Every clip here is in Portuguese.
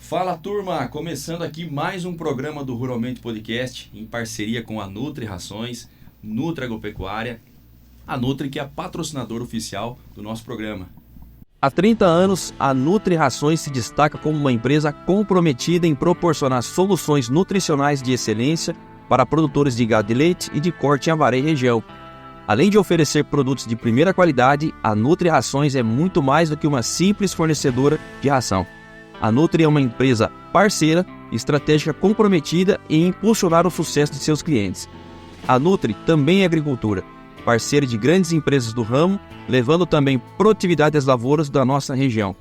Fala, turma! Começando aqui mais um programa do Ruralmente Podcast em parceria com a Nutri Rações, Nutri Agropecuária, a Nutri que é a patrocinadora oficial do nosso programa. Há 30 anos, a Nutri Rações se destaca como uma empresa comprometida em proporcionar soluções nutricionais de excelência para produtores de gado de leite e de corte em Avaré e região. Além de oferecer produtos de primeira qualidade, a Nutri Rações é muito mais do que uma simples fornecedora de ração. A Nutri é uma empresa parceira, estratégica comprometida em impulsionar o sucesso de seus clientes. A Nutri também é agricultura, parceira de grandes empresas do ramo, levando também produtividade às lavouras da nossa região.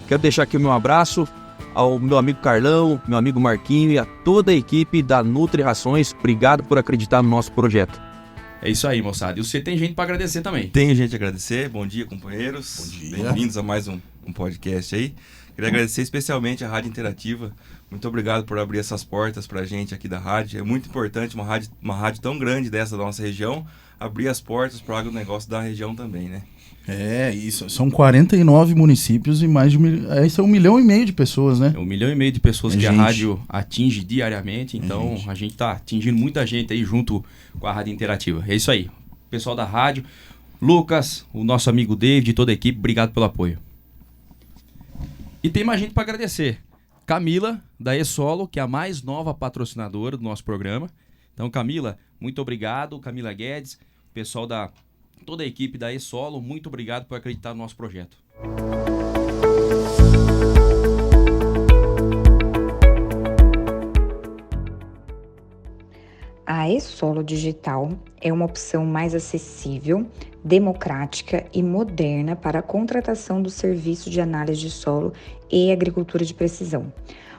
Quero deixar aqui o meu abraço ao meu amigo Carlão, meu amigo Marquinho e a toda a equipe da Nutri Rações. Obrigado por acreditar no nosso projeto. É isso aí, moçada. E você tem gente para agradecer também. Tem gente a agradecer. Bom dia, companheiros. Bom dia. Bem-vindos a mais um podcast aí. Queria agradecer especialmente a Rádio Interativa. Muito obrigado por abrir essas portas para a gente aqui da rádio. É muito importante uma rádio tão grande dessa da nossa região abrir as portas para o agronegócio da região também, né? É, isso. São 49 municípios e mais de 1,5 milhão de pessoas, né? 1,5 milhão de pessoas que gente. a rádio atinge diariamente. Então, a gente está atingindo muita gente aí junto com a Rádio Interativa. É isso aí. Pessoal da rádio, Lucas, o nosso amigo David e toda a equipe, obrigado pelo apoio. E tem mais gente para agradecer. Camila, da E-Solo, que é a mais nova patrocinadora do nosso programa. Então, Camila, muito obrigado. Camila Guedes, pessoal da toda a equipe da E-Solo, muito obrigado por acreditar no nosso projeto. A E-Solo Digital é uma opção mais acessível, democrática e moderna para a contratação do serviço de análise de solo e agricultura de precisão.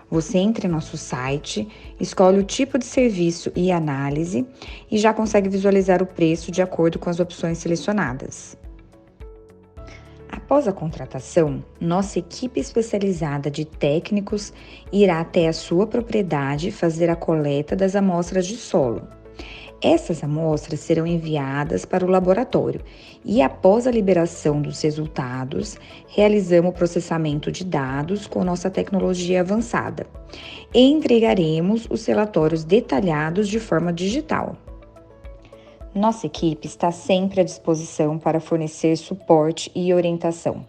Você entra em nosso site, escolhe o tipo de serviço e análise e já consegue visualizar o preço de acordo com as opções selecionadas. Após a contratação, nossa equipe especializada de técnicos irá até a sua propriedade fazer a coleta das amostras de solo. Essas amostras serão enviadas para o laboratório e, após a liberação dos resultados, realizamos o processamento de dados com nossa tecnologia avançada e entregaremos os relatórios detalhados de forma digital. Nossa equipe está sempre à disposição para fornecer suporte e orientação.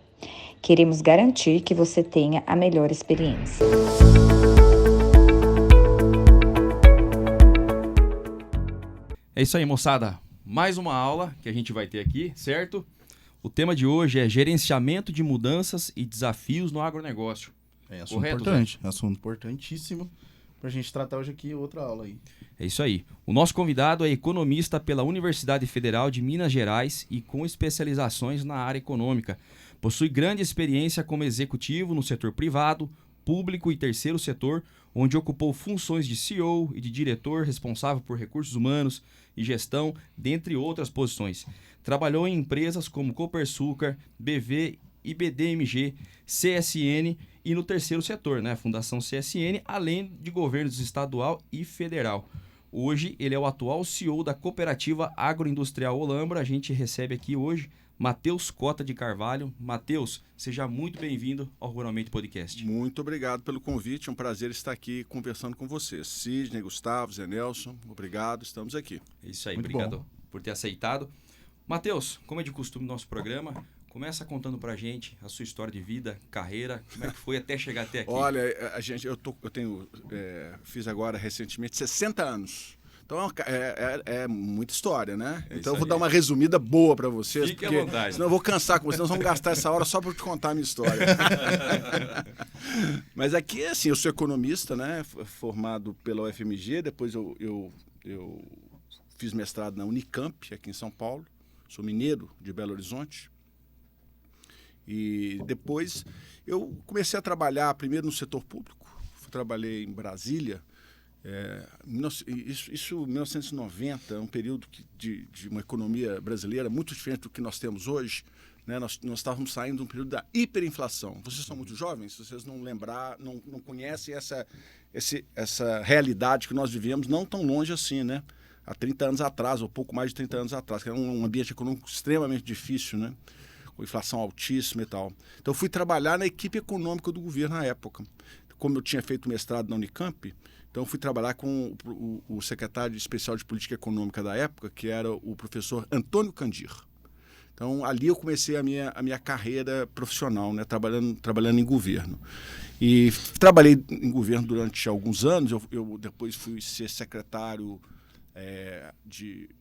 Queremos garantir que você tenha a melhor experiência. É isso aí, moçada. Mais uma aula que a gente vai ter aqui, certo? O tema de hoje é gerenciamento de mudanças e desafios no agronegócio. É assunto Correto, importante, assunto importantíssimo pra gente tratar hoje aqui outra aula aí. É isso aí. O nosso convidado é economista pela Universidade Federal de Minas Gerais e com especializações na área econômica. Possui grande experiência como executivo no setor privado, público e terceiro setor, onde ocupou funções de CEO e de diretor responsável por recursos humanos e gestão, dentre outras posições. Trabalhou em empresas como Copersucar, BV, IBDMG, CSN e no terceiro setor, né, Fundação CSN, além de governos estadual e federal. Hoje ele é o atual CEO da Cooperativa Agroindustrial Olambra. A gente recebe aqui hoje Matheus Cota de Carvalho. Matheus, seja muito bem-vindo ao Ruralmente Podcast. Muito obrigado pelo convite, é um prazer estar aqui conversando com vocês. Sidney, Gustavo, Zé Nelson, obrigado, estamos aqui. É isso aí, Muito obrigado bom. por ter aceitado. Matheus, como é de costume no nosso programa, começa contando pra gente a sua história de vida, carreira, como é que foi até chegar até aqui. Olha, fiz agora recentemente 60 anos. Então é muita história, né? É Então eu isso vou aí. dar uma resumida boa para vocês, Fique à porque vontade. senão eu vou cansar com vocês, nós vamos gastar essa hora só para te contar a minha história. Mas aqui, assim, eu sou economista, né? Formado pela UFMG, depois eu fiz mestrado na Unicamp, aqui em São Paulo. Sou mineiro de Belo Horizonte. E depois eu comecei a trabalhar primeiro no setor público. Trabalhei em Brasília. Isso 1990, é um período de uma economia brasileira muito diferente do que nós temos hoje, né? Nós estávamos saindo de um período da hiperinflação. Vocês são muito jovens, se vocês não conhecem essa realidade que nós vivemos, não tão longe assim, né? Há 30 anos atrás, ou pouco mais de 30 anos atrás, que era um ambiente econômico extremamente difícil, né? Com inflação altíssima e tal. Então eu fui trabalhar na equipe econômica do governo na época. como eu tinha feito mestrado na Unicamp, então eu fui trabalhar com o secretário especial de Política Econômica da época, que era o professor Antônio Candir. Então, ali eu comecei a minha carreira profissional, né, trabalhando em governo. E trabalhei em governo durante alguns anos. Eu depois fui ser secretário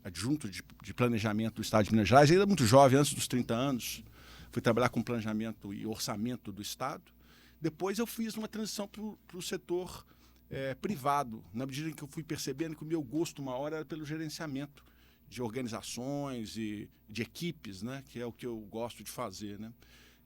adjunto de planejamento do Estado de Minas Gerais, ainda muito jovem, antes dos 30 anos. Fui trabalhar com planejamento e orçamento do Estado. Depois eu fiz uma transição para o setor privado, na medida em que eu fui percebendo que o meu gosto maior era pelo gerenciamento de organizações e de equipes, né, que é o que eu gosto de fazer, né?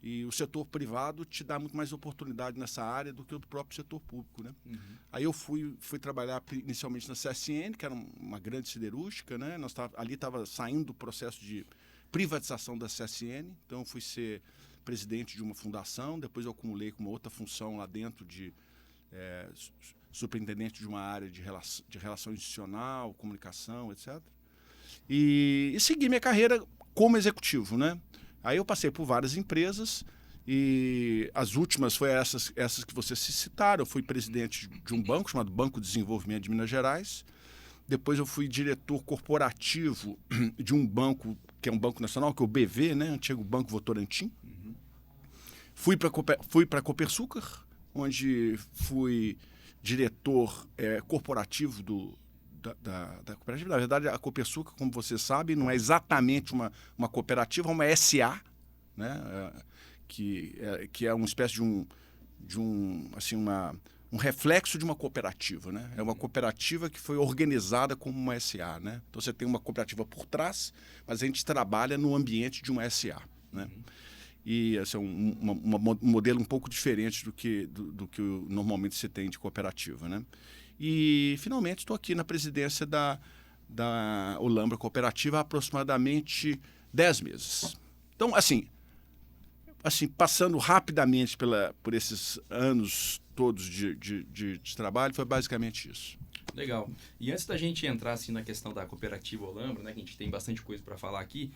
E o setor privado te dá muito mais oportunidade nessa área do que o próprio setor público, né? Uhum. Aí eu fui trabalhar inicialmente na CSN, que era uma grande siderúrgica, né? Ali estava saindo o processo de privatização da CSN, então eu fui ser presidente de uma fundação, depois eu acumulei com uma outra função lá dentro de superintendente de uma área de relação institucional, comunicação, etc. E segui minha carreira como executivo, né? Aí eu passei por várias empresas e as últimas foram essas que vocês citaram. Eu fui presidente de um banco chamado Banco de Desenvolvimento de Minas Gerais. Depois eu fui diretor corporativo de um banco, que é um banco nacional, que é o BV, né? Antigo Banco Votorantim. Uhum. Fui para a Copersucar, onde fui diretor corporativo da cooperativa. Na verdade, a Copersucar, como você sabe, não é exatamente uma cooperativa, é uma SA, né? Que é uma espécie de um reflexo de uma cooperativa, né? É uma cooperativa que foi organizada como uma SA, né? Então você tem uma cooperativa por trás, mas a gente trabalha no ambiente de uma SA, né? E esse é um modelo um pouco diferente do que normalmente se tem de cooperativa, né? E, finalmente, estou aqui na presidência da Olambra Cooperativa há aproximadamente 10 meses. Então, assim passando rapidamente por esses anos todos de trabalho, foi basicamente isso. Legal. E antes da gente entrar assim, na questão da Cooperativa Olambra, né, que a gente tem bastante coisa para falar aqui,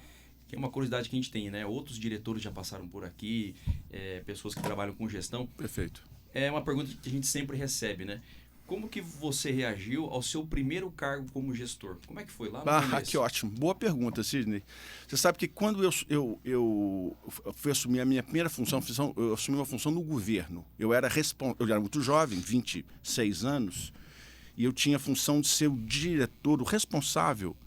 que é uma curiosidade que a gente tem, né? Outros diretores já passaram por aqui, pessoas que trabalham com gestão. Perfeito. É uma pergunta que a gente sempre recebe, né? Como que você reagiu ao seu primeiro cargo como gestor? Como é que foi lá no começo? Que ótimo. Boa pergunta, Sidney. Você sabe que quando eu fui assumir a minha primeira função, eu assumi uma função no governo. Eu era muito jovem, 26 anos, e eu tinha a função de ser o diretor, o responsável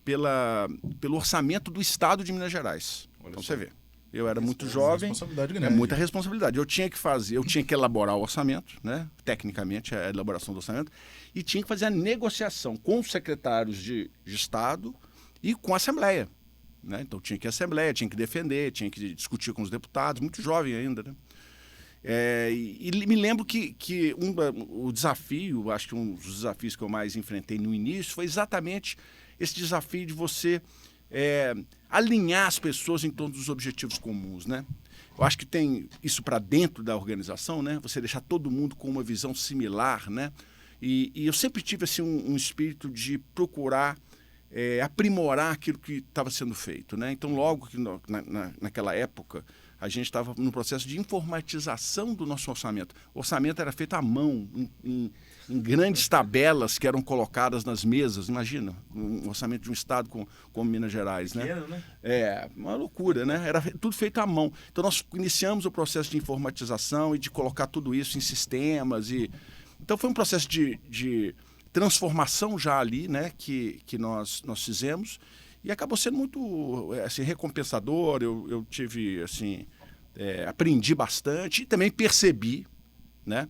pelo orçamento do Estado de Minas Gerais. Então você vê. Eu era muito jovem, responsabilidade grande. Muita responsabilidade. Eu tinha que elaborar o orçamento, né? Tecnicamente, a elaboração do orçamento, e tinha que fazer a negociação com os secretários de Estado e com a Assembleia, né? Então tinha que ir à Assembleia, tinha que defender, tinha que discutir com os deputados, muito jovem ainda, né? E me lembro que o desafio, acho que um dos desafios que eu mais enfrentei no início foi exatamente esse desafio de você alinhar as pessoas em torno dos objetivos comuns, né? Eu acho que tem isso para dentro da organização, né? Você deixar todo mundo com uma visão similar, né? E eu sempre tive assim, um espírito de procurar aprimorar aquilo que estava sendo feito, né? Então, logo que naquela época, a gente estava no processo de informatização do nosso orçamento. O orçamento era feito à mão, em grandes tabelas que eram colocadas nas mesas. Imagina, um orçamento de um estado como Minas Gerais, né? Pequeno, né? Uma loucura, né? Era tudo feito à mão. Então, nós iniciamos o processo de informatização e de colocar tudo isso em sistemas. Então, foi um processo de transformação já ali, né? Que nós fizemos. E acabou sendo muito assim, recompensador. Eu tive, assim, aprendi bastante e também percebi, né,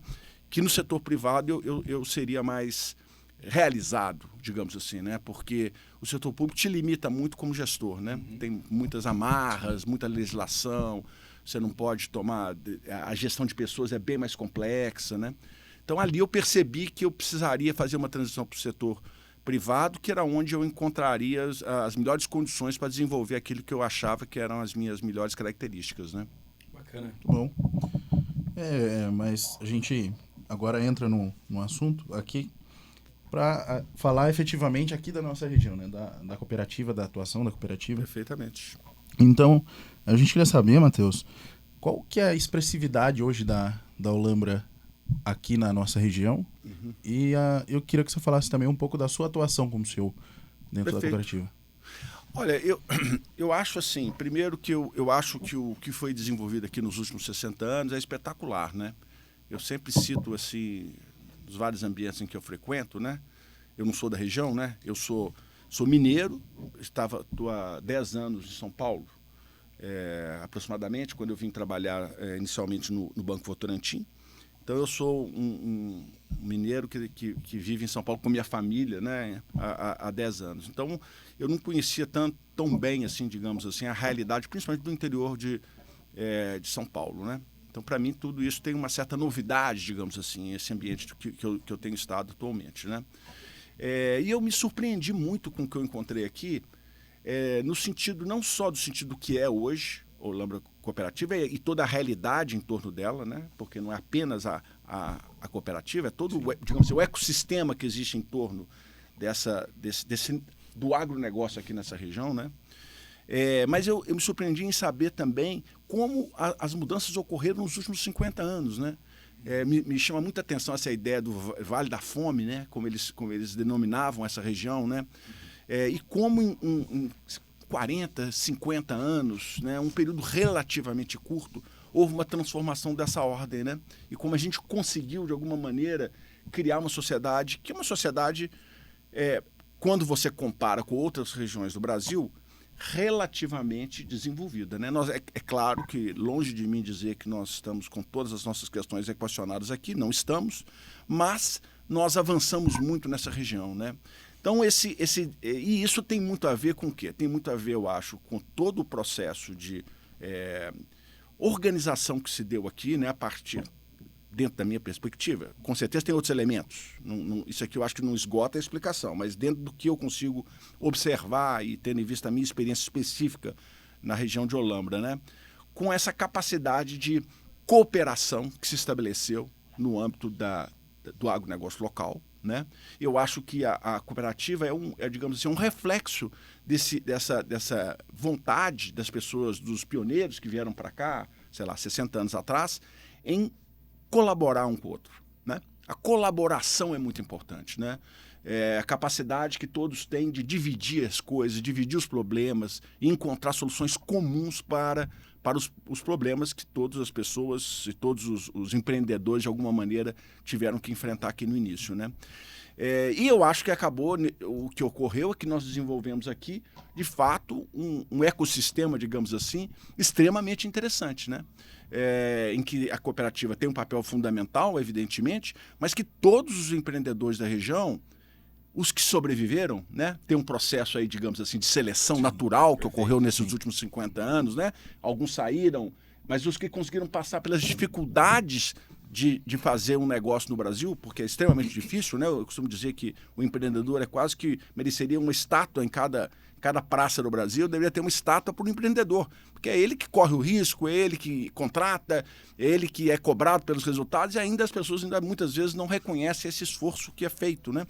que no setor privado eu seria mais realizado, digamos assim, né, porque o setor público te limita muito como gestor, né? Uhum. Tem muitas amarras, muita legislação, você não pode tomar... A gestão de pessoas é bem mais complexa, né? Então, ali eu percebi que eu precisaria fazer uma transição para o setor privado, que era onde eu encontraria as melhores condições para desenvolver aquilo que eu achava que eram as minhas melhores características, né? Bacana. Muito bom. Mas a gente agora entra num assunto aqui para falar efetivamente aqui da nossa região, né? Da cooperativa, da atuação da cooperativa. Perfeitamente. Então, a gente queria saber, Matheus, qual que é a expressividade hoje da Olambra aqui na nossa região. E eu queria que você falasse também um pouco da sua atuação como CEO dentro da cooperativa. Olha, eu acho assim, primeiro que eu acho que o que foi desenvolvido aqui nos últimos 60 anos é espetacular, né? Eu sempre cito, assim, dos vários ambientes em que eu frequento, né? Eu não sou da região, né? Eu sou mineiro, estou há 10 anos em São Paulo, aproximadamente, quando eu vim trabalhar inicialmente no Banco Votorantim. Então, eu sou um mineiro que vive em São Paulo com minha família, né, há 10 anos. Então, eu não conhecia tão bem, assim, digamos assim, a realidade, principalmente do interior de São Paulo, né? Então, para mim, tudo isso tem uma certa novidade, digamos assim, esse ambiente que eu tenho estado atualmente, né? E eu me surpreendi muito com o que eu encontrei aqui, no sentido, não só do sentido do que é hoje, o Olambra Cooperativa e toda a realidade em torno dela, né? Porque não é apenas a cooperativa, é todo, digamos assim, o ecossistema que existe em torno do agronegócio aqui nessa região, né? Mas eu me surpreendi em saber também como as mudanças ocorreram nos últimos 50 anos, né? Me chama muita atenção essa ideia do Vale da Fome, né? Como eles denominavam essa região, né? E como em 40, 50 anos, né, um período relativamente curto, houve uma transformação dessa ordem, né? E como a gente conseguiu, de alguma maneira, criar uma sociedade, que é uma sociedade, quando você compara com outras regiões do Brasil, relativamente desenvolvida, né? É claro que, longe de mim dizer que nós estamos com todas as nossas questões equacionadas aqui, não estamos, mas nós avançamos muito nessa região, né? Então, e isso tem muito a ver com o quê? Tem muito a ver, eu acho, com todo o processo de organização que se deu aqui, né, a partir, dentro da minha perspectiva. Com certeza tem outros elementos. Isso aqui eu acho que não esgota a explicação, mas dentro do que eu consigo observar e tendo em vista a minha experiência específica na região de Olambra, né, com essa capacidade de cooperação que se estabeleceu no âmbito do agronegócio local, né? Eu acho que a cooperativa digamos assim, um reflexo dessa vontade das pessoas, dos pioneiros que vieram para cá, sei lá, 60 anos atrás, em colaborar um com o outro, né? A colaboração é muito importante, né? A capacidade que todos têm de dividir as coisas, dividir os problemas e encontrar soluções comuns para os problemas que todas as pessoas e todos os empreendedores, de alguma maneira, tiveram que enfrentar aqui no início, né? E eu acho que o que ocorreu é que nós desenvolvemos aqui, de fato, um ecossistema, digamos assim, extremamente interessante, né? Em que a cooperativa tem um papel fundamental, evidentemente, mas que todos os empreendedores da região, os que sobreviveram, né, tem um processo aí, digamos assim, de seleção natural que ocorreu nesses últimos 50 anos, né? Alguns saíram, mas os que conseguiram passar pelas dificuldades de fazer um negócio no Brasil, porque é extremamente difícil, né? Eu costumo dizer que o empreendedor quase que mereceria uma estátua em cada praça do Brasil, deveria ter uma estátua para o empreendedor, porque é ele que corre o risco, é ele que contrata, é ele que é cobrado pelos resultados, e ainda as pessoas muitas vezes não reconhecem esse esforço que é feito, né?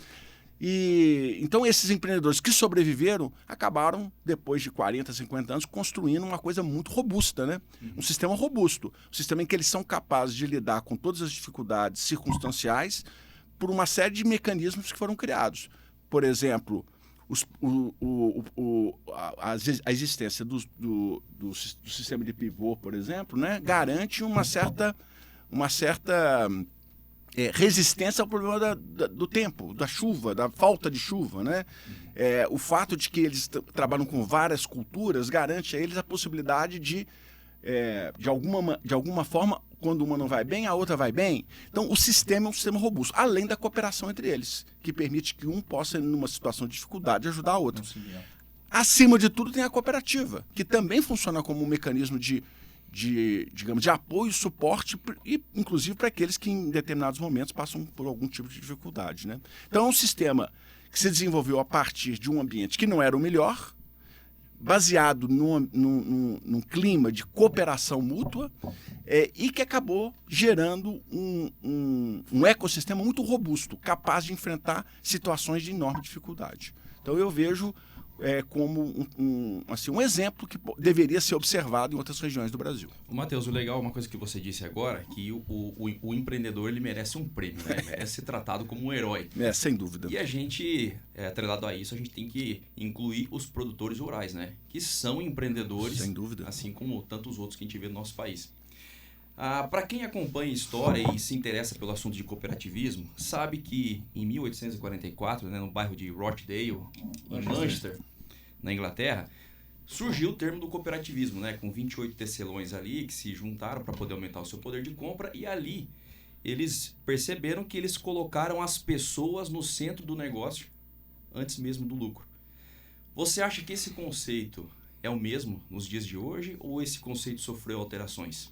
Então, esses empreendedores que sobreviveram acabaram, depois de 40, 50 anos, construindo uma coisa muito robusta, né? Um sistema robusto. Um sistema em que eles são capazes de lidar com todas as dificuldades circunstanciais por uma série de mecanismos que foram criados. Por exemplo, a existência do sistema de pivô, por exemplo, né, garante uma certa resistência ao problema do tempo, da chuva, da falta de chuva, né? O fato de que eles trabalham com várias culturas garante a eles a possibilidade de alguma forma, quando uma não vai bem, a outra vai bem. Então, o sistema é um sistema robusto, além da cooperação entre eles, que permite que um possa, numa situação de dificuldade, ajudar o outro. Acima de tudo, tem a cooperativa, que também funciona como um mecanismo de apoio, suporte, e inclusive para aqueles que em determinados momentos passam por algum tipo de dificuldade, né? Então é um sistema que se desenvolveu a partir de um ambiente que não era o melhor, baseado num clima de cooperação mútua, e que acabou gerando um ecossistema muito robusto, capaz de enfrentar situações de enorme dificuldade. Então eu vejo como um exemplo que deveria ser observado em outras regiões do Brasil. Matheus, o legal, uma coisa que você disse agora, que o empreendedor ele merece um prêmio, né? Ele merece ser tratado como um herói. Sem dúvida. E a gente, atrelado a isso, a gente tem que incluir os produtores rurais, né? Que são empreendedores, sem dúvida, assim como tantos outros que a gente vê no nosso país. Para quem acompanha a história e se interessa pelo assunto de cooperativismo, sabe que em 1844, né, no bairro de Rochdale, em Manchester, na Inglaterra, surgiu o termo do cooperativismo, né, com 28 tecelões ali que se juntaram para poder aumentar o seu poder de compra, e ali eles perceberam que eles colocaram as pessoas no centro do negócio antes mesmo do lucro. Você acha que esse conceito é o mesmo nos dias de hoje ou esse conceito sofreu alterações?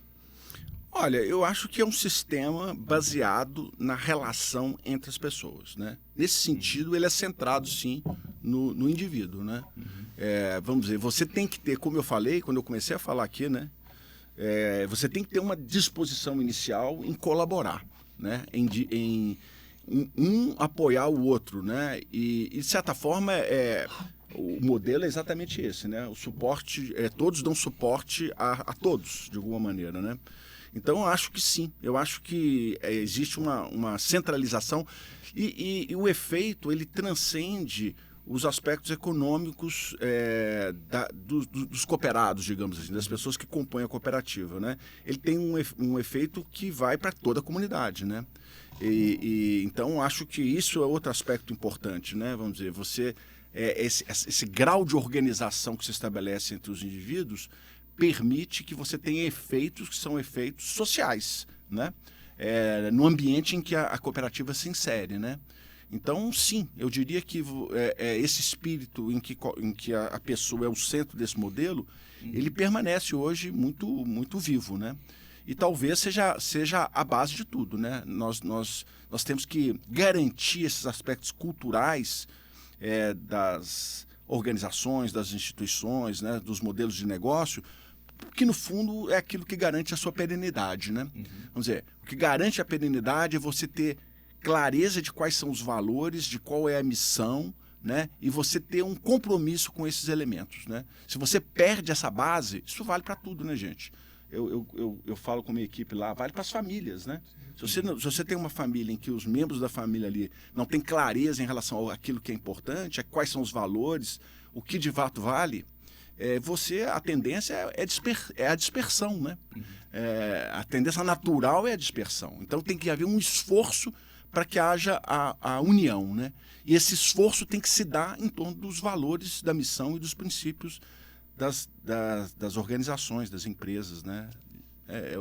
Olha, eu acho que é um sistema baseado na relação entre as pessoas, né? Nesse sentido, ele é centrado, sim, no indivíduo, né? Vamos dizer, você tem que ter, como eu falei, quando eu comecei a falar aqui, né? Você tem que ter uma disposição inicial em colaborar, né? Em um apoiar o outro, né? E de certa forma, o modelo é exatamente esse, né? O suporte, todos dão suporte a todos, de alguma maneira, né? Então, eu acho que sim, eu acho que existe uma centralização e o efeito, ele transcende os aspectos econômicos dos cooperados, digamos assim, das pessoas que compõem a cooperativa, né? Ele tem um efeito que vai para toda a comunidade, né? Então, acho que isso é outro aspecto importante, né? Vamos dizer, esse grau de organização que se estabelece entre os indivíduos permite que você tenha efeitos que são efeitos sociais, né? No ambiente em que a cooperativa se insere, né? Então, sim, eu diria que esse espírito em que a pessoa é o centro desse modelo, ele permanece hoje muito, muito vivo, né? E talvez seja a base de tudo, né? Nós temos que garantir esses aspectos culturais das organizações, das instituições, né? Dos modelos de negócio, que no fundo é aquilo que garante a sua perenidade, né? Vamos dizer, o que garante a perenidade é você ter clareza de quais são os valores, de qual é a missão, né? E você ter um compromisso com esses elementos, né? Se você perde essa base, isso vale para tudo, né, gente? Eu falo com a minha equipe lá, vale para as famílias, né? Se você tem uma família em que os membros da família ali não têm clareza em relação àquilo que é importante, quais são os valores, o que de fato vale, a tendência é a dispersão, né? A tendência natural é a dispersão. Então tem que haver um esforço para que haja a união, né? E esse esforço tem que se dar em torno dos valores da missão e dos princípios das organizações, das empresas, né?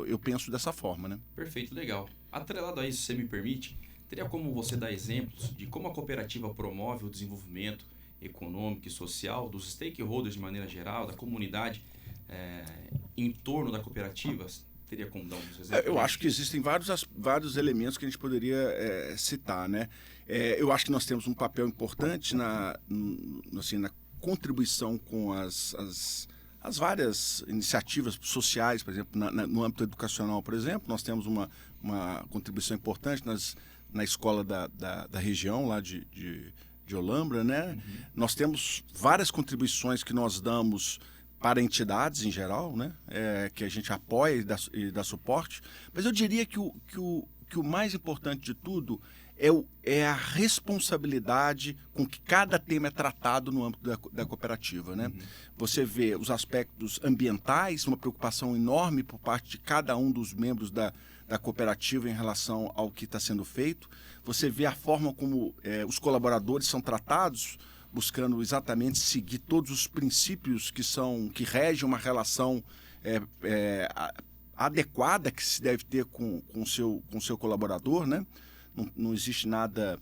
Eu penso dessa forma, né? Perfeito, legal. Atrelado a isso, se você me permite, teria como você dar exemplos de como a cooperativa promove o desenvolvimento econômico e social dos stakeholders de maneira geral, da comunidade em torno da cooperativa? Teria como dar uns exemplos? Eu acho que existem vários elementos que a gente poderia citar, né? Eu acho que nós temos um papel importante na contribuição com as várias iniciativas sociais, por exemplo, no âmbito educacional, por exemplo, nós temos uma contribuição importante na escola da região, lá de Olambra, né? Nós temos várias contribuições que nós damos para entidades em geral, né? Que a gente apoia e dá suporte, mas eu diria que o mais importante de tudo é a responsabilidade com que cada tema é tratado no âmbito da cooperativa, né? Você vê os aspectos ambientais, uma preocupação enorme por parte de cada um dos membros da cooperativa em relação ao que está sendo feito. Você vê a forma como os colaboradores são tratados, buscando exatamente seguir todos os princípios que regem uma relação adequada que se deve ter com o seu colaborador, né? Não existe nada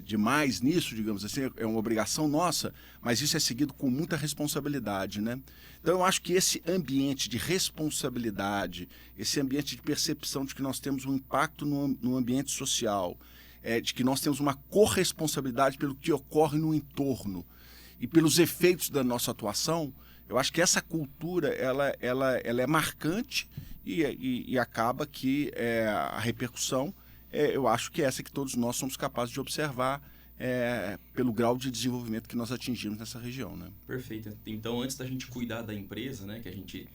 demais nisso, digamos assim, é uma obrigação nossa, mas isso é seguido com muita responsabilidade, né? Então eu acho que esse ambiente de responsabilidade, esse ambiente de percepção de que nós temos um impacto no ambiente social, de que nós temos uma corresponsabilidade pelo que ocorre no entorno e pelos efeitos da nossa atuação, eu acho que essa cultura ela é marcante e acaba que a repercussão, eu acho que essa que todos nós somos capazes de observar pelo grau de desenvolvimento que nós atingimos nessa região, né? Perfeito. Então, antes da gente cuidar da empresa, né, que a gente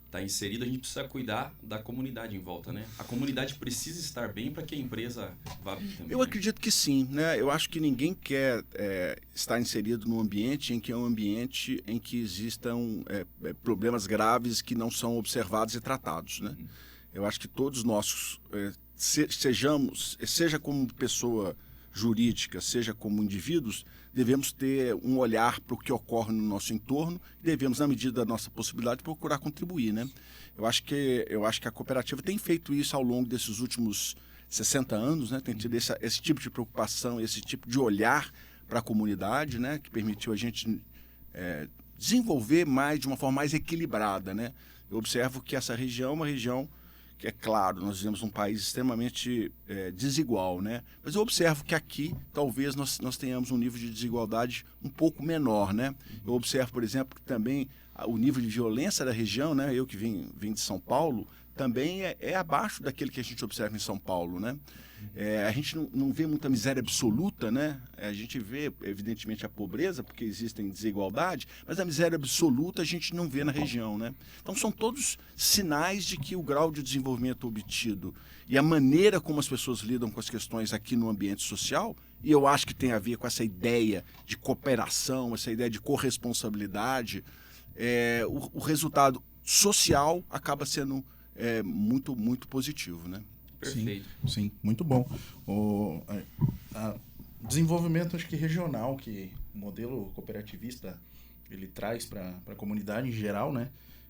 está inserido, a gente precisa cuidar da comunidade em volta, né? A comunidade precisa estar bem para que a empresa vá bem também. Eu acredito que sim, né? Eu acho que ninguém quer estar inserido num ambiente em que é um ambiente em que existam problemas graves que não são observados e tratados, né? Eu acho que todos nós, seja como pessoa jurídica, seja como indivíduos, devemos ter um olhar para o que ocorre no nosso entorno e devemos, na medida da nossa possibilidade, procurar contribuir, né? Eu acho que a cooperativa tem feito isso ao longo desses últimos 60 anos, né? Tem tido esse tipo de preocupação, esse tipo de olhar para a comunidade, né? Que permitiu a gente desenvolver de uma forma mais equilibrada, né? Eu observo que essa região é uma região que, é claro, nós vivemos um país extremamente desigual, né? Mas eu observo que aqui, talvez, nós tenhamos um nível de desigualdade um pouco menor, né? Eu observo, por exemplo, que também o nível de violência da região, né? Eu que vim de São Paulo, também é abaixo daquele que a gente observa em São Paulo, né? A gente não vê muita miséria absoluta, né? A gente vê, evidentemente, a pobreza, porque existem desigualdades, mas a miséria absoluta a gente não vê na região, né? Então, são todos sinais de que o grau de desenvolvimento obtido e a maneira como as pessoas lidam com as questões aqui no ambiente social, e eu acho que tem a ver com essa ideia de cooperação, essa ideia de corresponsabilidade, o resultado social acaba sendo muito, muito positivo, né? Perfeito. Sim, muito bom. O desenvolvimento, acho que regional, que o modelo cooperativista ele traz para a comunidade em geral, né?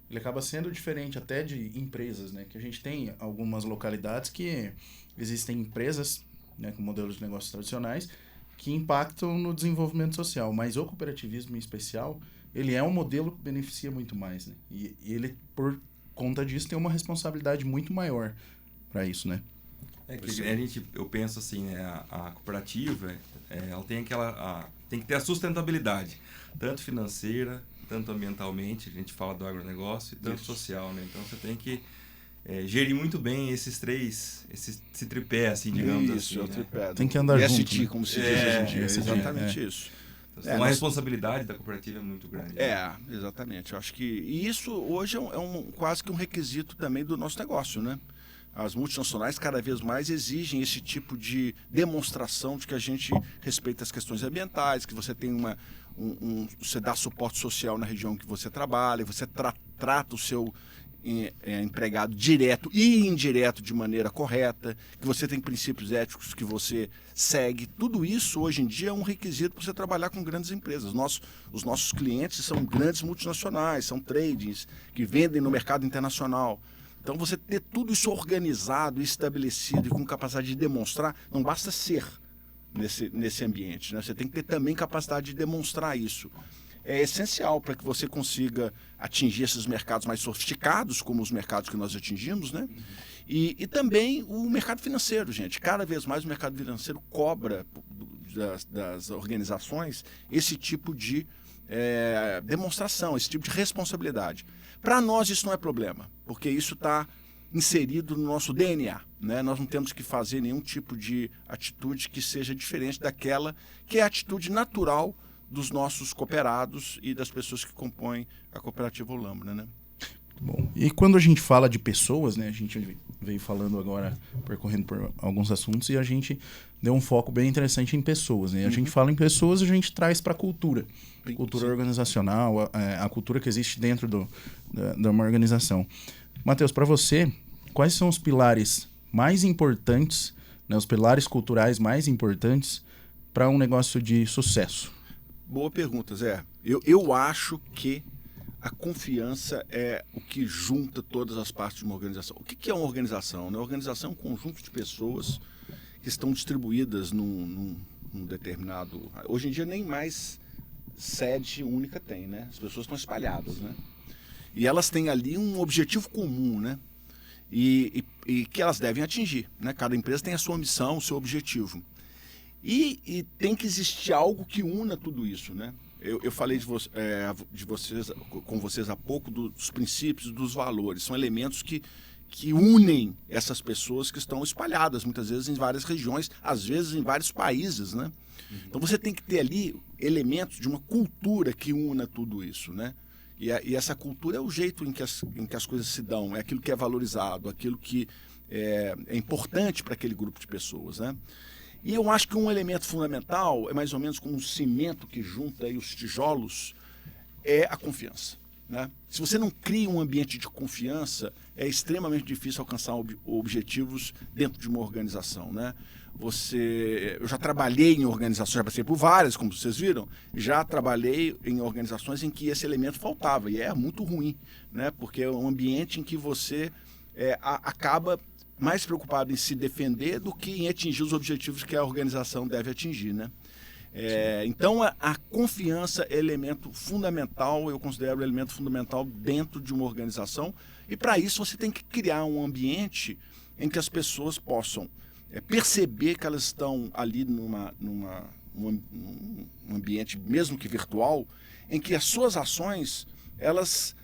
Ele acaba sendo diferente até de empresas, né? Que a gente tem algumas localidades que existem empresas, né, com modelos de negócios tradicionais que impactam no desenvolvimento social, mas o cooperativismo em especial, ele é um modelo que beneficia muito mais, né? E ele, por conta disso, tem uma responsabilidade muito maior para isso, né? Eu penso assim, né, a cooperativa, ela tem tem que ter a sustentabilidade, tanto financeira, tanto ambientalmente, a gente fala do agronegócio, e tanto social, né? Então você tem que gerir muito bem esse tripé, assim, digamos assim. O tripé. Tem que andar junto, ESG, né? como se diz hoje em dia. Exatamente isso. Então, a responsabilidade da cooperativa é muito grande. Né? Exatamente. Eu acho que isso hoje quase que um requisito também do nosso negócio, né? As multinacionais cada vez mais exigem esse tipo de demonstração de que a gente respeita as questões ambientais, que você tem você dá suporte social na região que você trabalha, você trata o seu empregado direto e indireto de maneira correta, que você tem princípios éticos que você segue. Tudo isso hoje em dia é um requisito para você trabalhar com grandes empresas. Os nossos clientes são grandes multinacionais, são tradings que vendem no mercado internacional. Então, você ter tudo isso organizado, estabelecido e com capacidade de demonstrar, não basta ser nesse ambiente, né? Você tem que ter também capacidade de demonstrar isso. É essencial para que você consiga atingir esses mercados mais sofisticados, como os mercados que nós atingimos, né? E também o mercado financeiro, gente. Cada vez mais o mercado financeiro cobra das organizações esse tipo de demonstração, esse tipo de responsabilidade. Para nós isso não é problema, porque isso está inserido no nosso DNA, né? Nós não temos que fazer nenhum tipo de atitude que seja diferente daquela que é a atitude natural dos nossos cooperados e das pessoas que compõem a cooperativa Olambra, né? Bom, e quando a gente fala de pessoas, né, a gente veio falando agora, percorrendo por alguns assuntos, e a gente deu um foco bem interessante em pessoas, né? A gente fala em pessoas, a gente traz para a cultura organizacional, a cultura que existe dentro de uma organização. Matheus, para você, quais são os pilares mais importantes, né, os pilares culturais mais importantes para um negócio de sucesso? Boa pergunta, Zé. Eu acho que a confiança é o que junta todas as partes de uma organização. O que é uma organização? Uma organização é um conjunto de pessoas que estão distribuídas num determinado... Hoje em dia nem mais sede única tem, né? As pessoas estão espalhadas, né? E elas têm ali um objetivo comum, né? E que elas devem atingir, né? Cada empresa tem a sua missão, o seu objetivo. E tem que existir algo que una tudo isso, né? Eu falei com vocês há pouco dos princípios, dos valores. São elementos que que unem essas pessoas que estão espalhadas, muitas vezes em várias regiões, às vezes em vários países, né? Então você tem que ter ali elementos de uma cultura que una tudo isso, né? E essa cultura é o jeito em que as coisas se dão, é aquilo que é valorizado, aquilo que é importante para aquele grupo de pessoas, né? E eu acho que um elemento fundamental, é mais ou menos como um cimento que junta aí os tijolos, é a confiança, né? Se você não cria um ambiente de confiança, é extremamente difícil alcançar objetivos dentro de uma organização, né? Eu já trabalhei em organizações, já passei por várias, como vocês viram, já trabalhei em organizações em que esse elemento faltava, e é muito ruim, né? Porque é um ambiente em que você acaba mais preocupado em se defender do que em atingir os objetivos que a organização deve atingir, né? Então a confiança é elemento fundamental, eu considero elemento fundamental dentro de uma organização, e para isso você tem que criar um ambiente em que as pessoas possam perceber que elas estão ali num ambiente, mesmo que virtual, em que as suas ações elas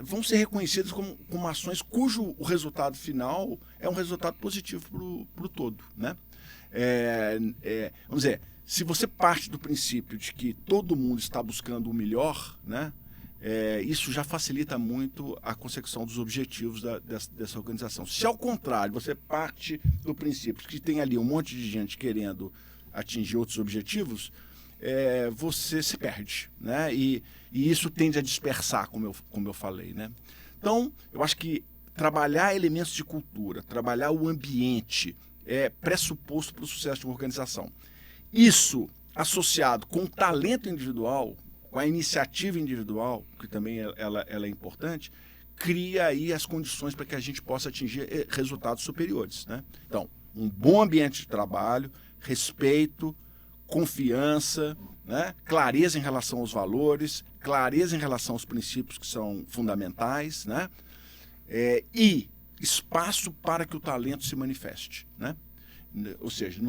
vão ser reconhecidas como ações cujo o resultado final é um resultado positivo para o todo, né? Vamos dizer, se você parte do princípio de que todo mundo está buscando o melhor, né? Isso já facilita muito a consecução dos objetivos dessa organização. Se ao contrário, você parte do princípio que tem ali um monte de gente querendo atingir outros objetivos, você se perde, né? E isso tende a dispersar, como eu falei, né? Então, eu acho que trabalhar elementos de cultura, trabalhar o ambiente é pressuposto para o sucesso de uma organização. Isso, associado com o talento individual, com a iniciativa individual, que também ela é importante, cria aí as condições para que a gente possa atingir resultados superiores, né? Então, um bom ambiente de trabalho, respeito, confiança, né? Clareza em relação aos valores, clareza em relação aos princípios que são fundamentais, né? E espaço para que o talento se manifeste, né? Ou seja,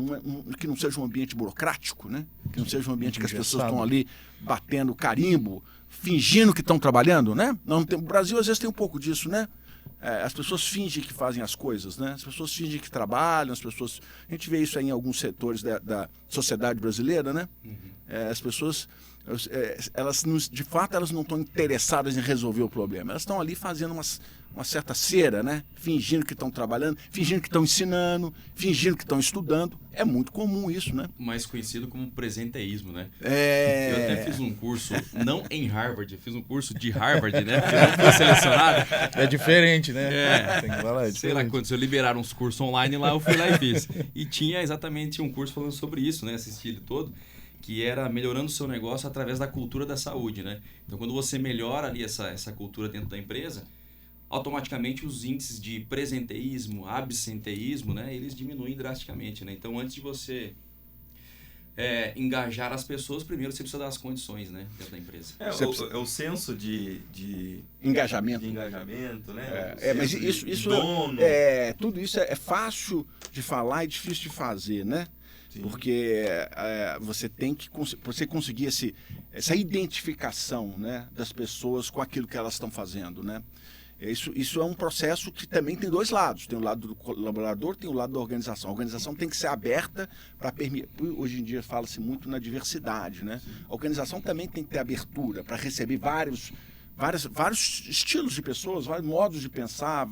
que não seja um ambiente burocrático, né? Que não seja um ambiente que as pessoas estão ali batendo carimbo, fingindo que estão trabalhando, né? O Brasil às vezes tem um pouco disso, né? As pessoas fingem que fazem as coisas, né? As pessoas fingem que trabalham, a gente vê isso aí em alguns setores da sociedade brasileira, né? As pessoas, de fato, elas não estão interessadas em resolver o problema. Elas estão ali fazendo uma certa cera, né? Fingindo que estão trabalhando, fingindo que estão ensinando, fingindo que estão estudando. É muito comum isso, né? Mais conhecido como presenteísmo, né? Eu até fiz um curso, não em Harvard, eu fiz um curso de Harvard, né? Porque eu não fui selecionado. É diferente, né? Tem que falar, sei lá, quando eles liberaram uns cursos online lá, eu fui lá e fiz. E tinha exatamente um curso falando sobre isso, né? Esse estilo todo, que era melhorando o seu negócio através da cultura da saúde, né? Então, quando você melhora ali essa cultura dentro da empresa, automaticamente os índices de presenteísmo, absenteísmo, né, eles diminuem drasticamente, né? Então, antes de você engajar as pessoas, primeiro você precisa dar as condições, né, dentro da empresa. O senso de engajamento. Né? Mas isso tudo isso é fácil de falar e difícil de fazer, né? Sim. Porque você tem que você conseguir essa identificação, né, das pessoas com aquilo que elas estão fazendo, né? Isso é um processo que também tem dois lados. Tem o lado do colaborador, tem o lado da organização. A organização tem que ser aberta para permitir. Hoje em dia fala-se muito na diversidade, né? A organização também tem que ter abertura para receber vários estilos de pessoas, vários modos de pensar.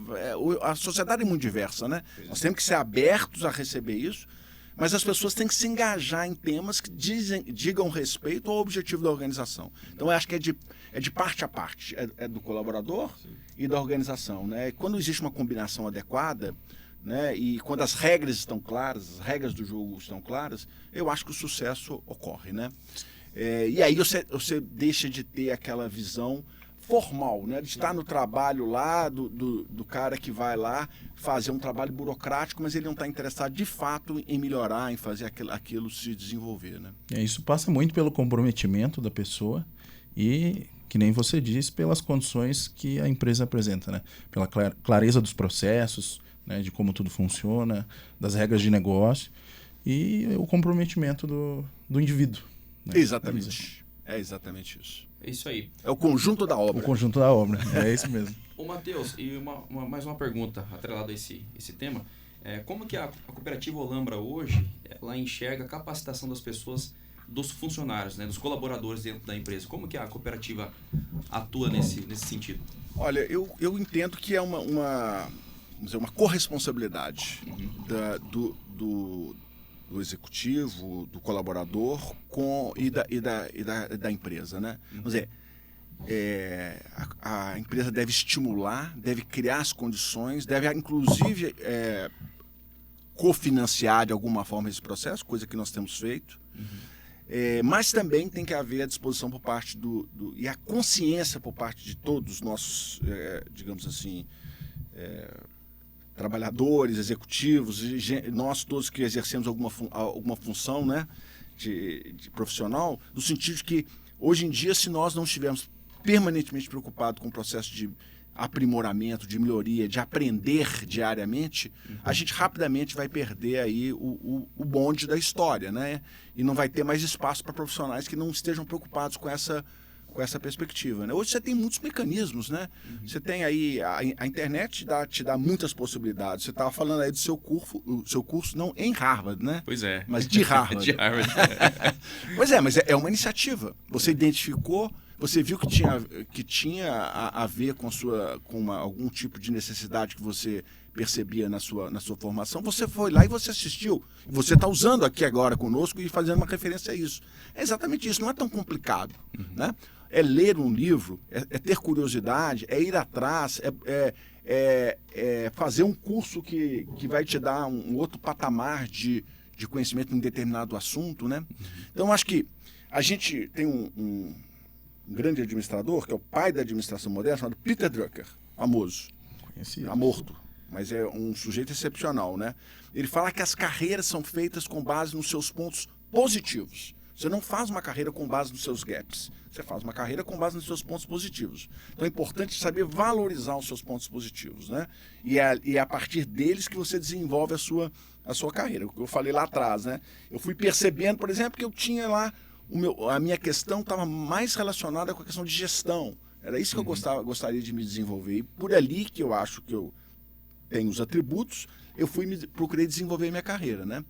A sociedade é muito diversa, né? Nós temos que ser abertos a receber isso, mas as pessoas têm que se engajar em temas que digam respeito ao objetivo da organização. Então, eu acho que é de parte a parte, é do colaborador, sim, e da organização, né? Quando existe uma combinação adequada, né, e quando as regras estão claras, as regras do jogo estão claras, eu acho que o sucesso ocorre, né? E aí você deixa de ter aquela visão formal, né, de estar no trabalho lá do cara que vai lá fazer um trabalho burocrático, mas ele não está interessado de fato em melhorar, em fazer aquilo se desenvolver, né? Isso passa muito pelo comprometimento da pessoa e, que nem você disse, pelas condições que a empresa apresenta, né? Pela clareza dos processos, né, de como tudo funciona, das regras de negócio e o comprometimento do indivíduo, né? Exatamente. É exatamente isso. É isso aí. É o conjunto da O obra. conjunto da obra, é isso mesmo. Ô, Matheus, e mais uma pergunta atrelada a esse tema. Como que a cooperativa Olambra hoje, ela enxerga a capacitação das pessoas, dos funcionários, né, dos colaboradores dentro da empresa? Como que a cooperativa atua nesse sentido? Olha, eu entendo que é vamos dizer, uma corresponsabilidade do executivo, do colaborador da empresa, né? Vamos dizer, a empresa deve estimular, deve criar as condições, deve inclusive cofinanciar de alguma forma esse processo, coisa que nós temos feito. Mas também tem que haver a disposição por parte e a consciência por parte de todos os nossos, digamos assim, trabalhadores, executivos, nós todos que exercemos alguma função, né, de profissional, no sentido de que hoje em dia, se nós não estivermos permanentemente preocupados com o processo de aprimoramento, de melhoria, de aprender diariamente, a gente rapidamente vai perder aí o bonde da história, né? E não vai ter mais espaço para profissionais que não estejam preocupados com essa perspectiva, né? Hoje você tem muitos mecanismos, né? Você tem aí, a internet te dá muitas possibilidades. Você estava falando aí do seu curso não em Harvard, né? Pois é. Mas de Harvard. De Harvard. Pois mas é uma iniciativa. Você identificou, você viu que tinha a ver com algum tipo de necessidade que você percebia na sua formação, você foi lá e você assistiu. Você está usando aqui agora conosco e fazendo uma referência a isso. É exatamente isso, não é tão complicado, né? É ler um livro, é ter curiosidade, é ir atrás, é fazer um curso que vai te dar um outro patamar de conhecimento em um determinado assunto, né? Então, acho que a gente tem um grande administrador, que é o pai da administração moderna, chamado Peter Drucker, famoso. Conhecido. Está morto, mas é um sujeito excepcional, né? Ele fala que as carreiras são feitas com base nos seus pontos positivos. Você não faz uma carreira com base nos seus gaps. Você faz uma carreira com base nos seus pontos positivos. Então é importante saber valorizar os seus pontos positivos, né? E é a partir deles que você desenvolve a sua carreira. O que eu falei lá atrás, né? Eu fui percebendo, por exemplo, que eu tinha lá a minha questão estava mais relacionada com a questão de gestão. Era isso que eu gostaria de me desenvolver. E por ali que eu acho que eu tenho os atributos, procurei desenvolver minha carreira, né?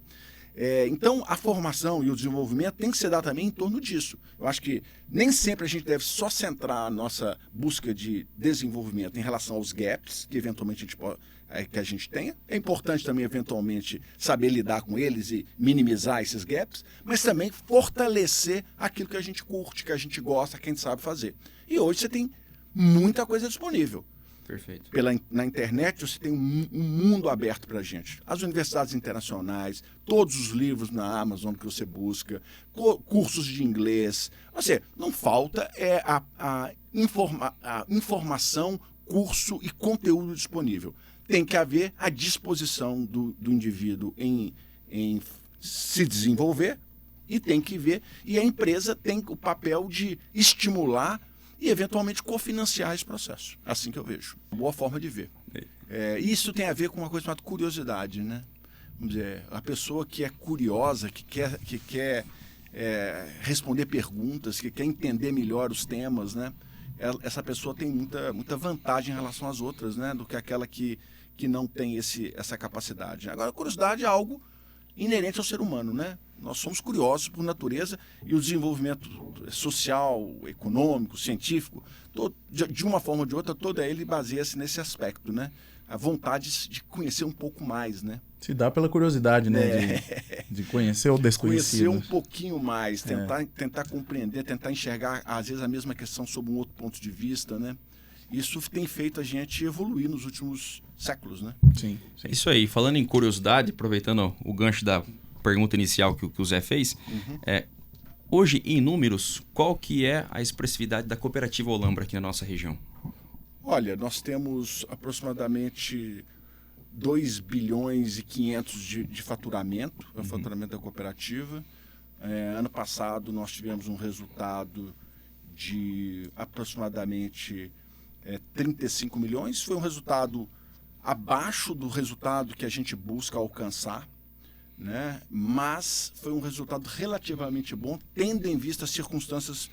Então, a formação e o desenvolvimento tem que se dar também em torno disso. Eu acho que nem sempre a gente deve só centrar a nossa busca de desenvolvimento em relação aos gaps, que eventualmente que a gente tenha. É importante também, eventualmente, saber lidar com eles e minimizar esses gaps, mas também fortalecer aquilo que a gente curte, que a gente gosta, que a gente sabe fazer. E hoje você tem muita coisa disponível. Perfeito. Na internet você tem um mundo aberto para a gente. As universidades internacionais, todos os livros na Amazon que você busca, cursos de inglês. Ou seja, não falta a informação, curso e conteúdo disponível. Tem que haver a disposição do indivíduo em se desenvolver e tem que ver. E a empresa tem o papel de estimular e, eventualmente, cofinanciar esse processo. É assim que eu vejo. Boa forma de ver. Isso tem a ver com uma coisa chamada curiosidade, né? Vamos dizer, a pessoa que é curiosa, que quer responder perguntas, que quer entender melhor os temas, né? Essa pessoa tem muita vantagem em relação às outras, né? Do que aquela que não tem essa capacidade. Agora, a curiosidade é algo inerente ao ser humano, né? Nós somos curiosos por natureza e o desenvolvimento social, econômico, científico, de uma forma ou de outra, todo ele baseia-se nesse aspecto, né? A vontade de conhecer um pouco mais, né? Se dá pela curiosidade, né? De conhecer o desconhecido. Conhecer um pouquinho mais, tentar compreender, tentar enxergar, às vezes, a mesma questão sob um outro ponto de vista, né? Isso tem feito a gente evoluir nos últimos séculos, né? Sim. Isso aí. Falando em curiosidade, aproveitando o gancho da pergunta inicial que o Zé fez, hoje, em números, qual que é a expressividade da cooperativa Olambra aqui na nossa região? Olha, nós temos aproximadamente 2 bilhões e 500 de faturamento, o faturamento da cooperativa. Ano passado nós tivemos um resultado de aproximadamente 35 milhões. Foi um resultado abaixo do resultado que a gente busca alcançar, né? Mas foi um resultado relativamente bom, tendo em vista as circunstâncias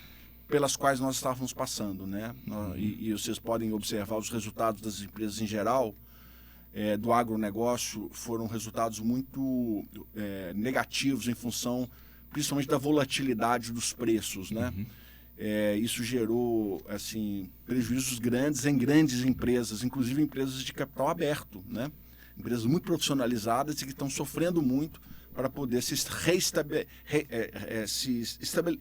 pelas quais nós estávamos passando, né? E vocês podem observar os resultados das empresas em geral, do agronegócio, foram resultados muito negativos em função, principalmente, da volatilidade dos preços, né? Isso gerou, assim, prejuízos grandes em grandes empresas, inclusive empresas de capital aberto, né? Empresas muito profissionalizadas e que estão sofrendo muito para poder se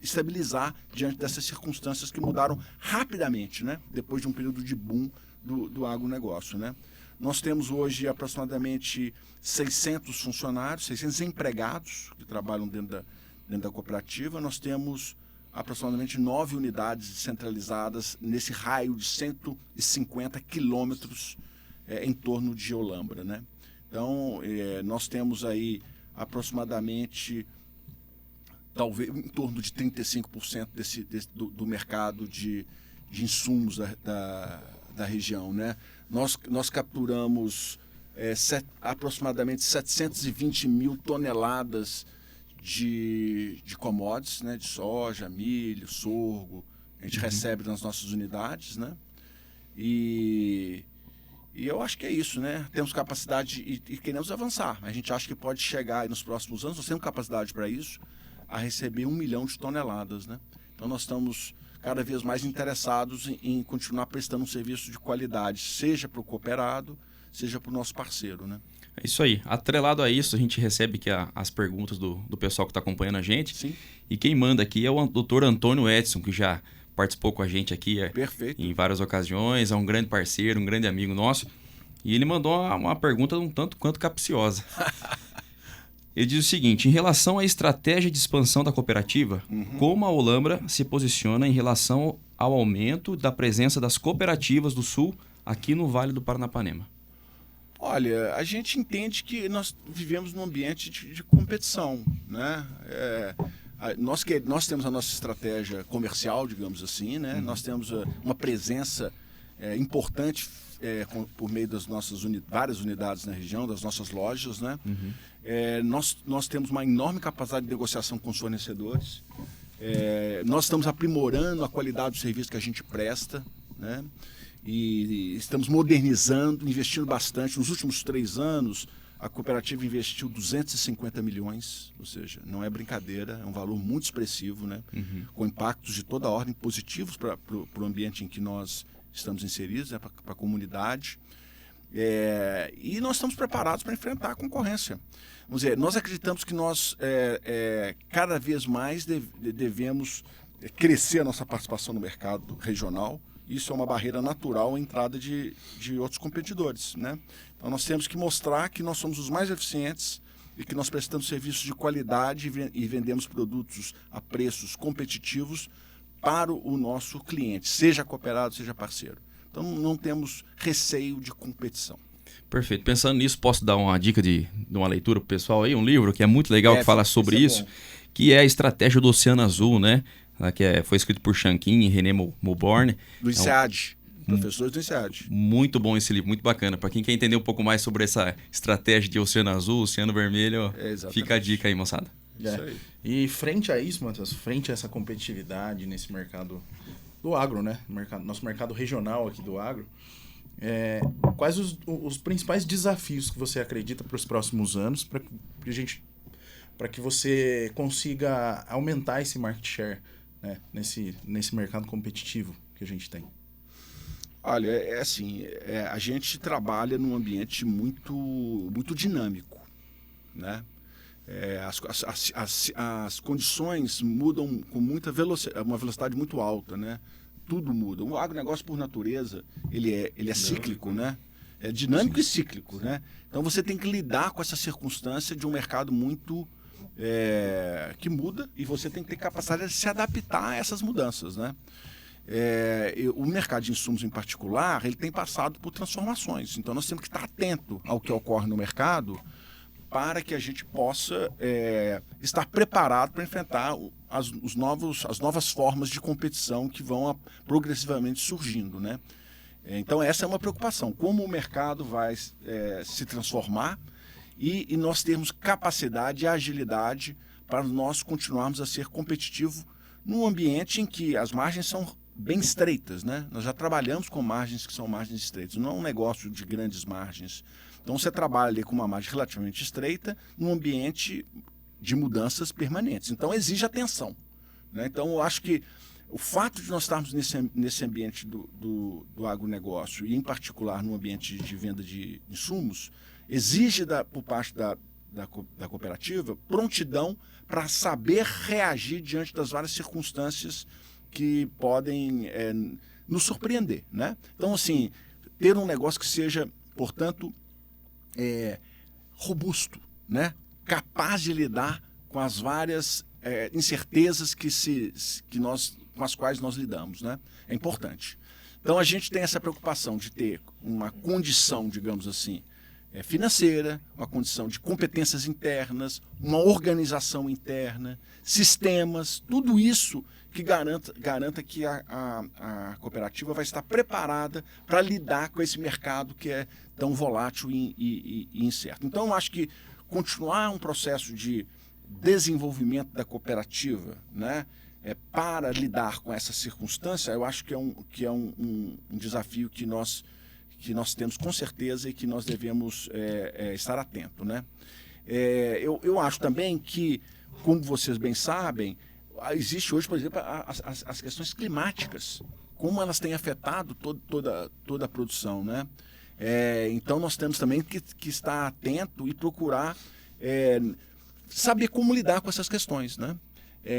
estabilizar diante dessas circunstâncias que mudaram rapidamente, né? Depois de um período de boom do agronegócio, né? Nós temos hoje aproximadamente 600 funcionários, 600 empregados que trabalham dentro da cooperativa. Nós temos aproximadamente 9 unidades descentralizadas nesse raio de 150 quilômetros em torno de Olambra, né? Então, nós temos aí aproximadamente, talvez, em torno de 35% do mercado de insumos da região, né? Nós capturamos aproximadamente 720 mil toneladas de commodities, né? De soja, milho, sorgo. A gente recebe nas nossas unidades, né? E eu acho que é isso, né? Temos capacidade e queremos avançar. A gente acha que pode chegar aí nos próximos anos, nós temos capacidade para isso, a receber 1 milhão de toneladas, né? Então nós estamos cada vez mais interessados em continuar prestando um serviço de qualidade, seja para o cooperado, seja para o nosso parceiro, né? É isso aí. Atrelado a isso, a gente recebe aqui as perguntas do pessoal que está acompanhando a gente. Sim. E quem manda aqui é o Dr. Antônio Edson, que já participou com a gente aqui em várias ocasiões, é um grande parceiro, um grande amigo nosso. E ele mandou uma pergunta um tanto quanto capciosa. Ele diz o seguinte: em relação à estratégia de expansão da cooperativa, como a Olambra se posiciona em relação ao aumento da presença das cooperativas do Sul aqui no Vale do Paranapanema? Olha, a gente entende que nós vivemos num ambiente de competição, né? Nós temos a nossa estratégia comercial, digamos assim, né? Nós temos uma presença importante por meio das nossas várias unidades na região, das nossas lojas, né? Nós temos uma enorme capacidade de negociação com os fornecedores. Nós estamos aprimorando a qualidade do serviço que a gente presta, né? E estamos modernizando, investindo bastante. Nos últimos 3 anos, a cooperativa investiu 250 milhões, ou seja, não é brincadeira, é um valor muito expressivo, né? Com impactos de toda a ordem positivos para o ambiente em que nós estamos inseridos, né? Para a comunidade. E nós estamos preparados para enfrentar a concorrência. Vamos dizer, nós acreditamos que nós cada vez mais devemos crescer a nossa participação no mercado regional. Isso é uma barreira natural à entrada de outros competidores, né? Então nós temos que mostrar que nós somos os mais eficientes e que nós prestamos serviços de qualidade e vendemos produtos a preços competitivos para o nosso cliente, seja cooperado, seja parceiro. Então não temos receio de competição. Perfeito. Pensando nisso, posso dar uma dica de uma leitura para o pessoal aí? Um livro que é muito legal, que fala sobre isso, que é a Estratégia do Oceano Azul, né? Que foi escrito por Shankin e René Mulborn. Do INSEAD, professores do INSEAD. Muito bom esse livro, muito bacana. Para quem quer entender um pouco mais sobre essa estratégia de Oceano Azul, Oceano Vermelho, fica a dica aí, moçada. Isso aí. E frente a isso, Matheus, frente a essa competitividade nesse mercado do agro, né? Nosso mercado regional aqui do agro, quais os principais desafios que você acredita para os próximos anos para que você consiga aumentar esse market share, né, nesse mercado competitivo que a gente tem? Olha, a gente trabalha num ambiente muito, muito dinâmico, né? As condições mudam com uma velocidade muito alta, né? Tudo muda. O agronegócio, por natureza, ele é cíclico, né? É dinâmico e cíclico, né? Então você tem que lidar com essa circunstância de um mercado muito que muda, e você tem que ter capacidade de se adaptar a essas mudanças, né? O mercado de insumos em particular, ele tem passado por transformações. Então nós temos que estar atento ao que ocorre no mercado para que a gente possa estar preparado para enfrentar as novas formas de competição que vão progressivamente surgindo, né? Então essa é uma preocupação, como o mercado vai se transformar e nós termos capacidade e agilidade para nós continuarmos a ser competitivos num ambiente em que as margens são bem estreitas, né? Nós já trabalhamos com margens que são margens estreitas, não é um negócio de grandes margens. Então você trabalha ali com uma margem relativamente estreita num ambiente de mudanças permanentes. Então exige atenção, né? Então eu acho que o fato de nós estarmos nesse ambiente do agronegócio, e em particular no ambiente de venda de insumos, exige por parte da cooperativa prontidão para saber reagir diante das várias circunstâncias que podem nos surpreender, né? Então, assim, ter um negócio que seja, portanto, robusto, né? Capaz de lidar com as várias incertezas com as quais nós lidamos, né? É importante. Então, a gente tem essa preocupação de ter uma condição, digamos assim, financeira, uma condição de competências internas, uma organização interna, sistemas, tudo isso que garanta que a cooperativa vai estar preparada para lidar com esse mercado que é tão volátil e incerto. Então, eu acho que continuar um processo de desenvolvimento da cooperativa, né, para lidar com essa circunstância, eu acho que é um desafio que nós temos com certeza e que nós devemos estar atentos, né? Eu acho também que, como vocês bem sabem, existe hoje, por exemplo, as questões climáticas, como elas têm afetado toda a produção, né? Então nós temos também que estar atento e procurar saber como lidar com essas questões, né?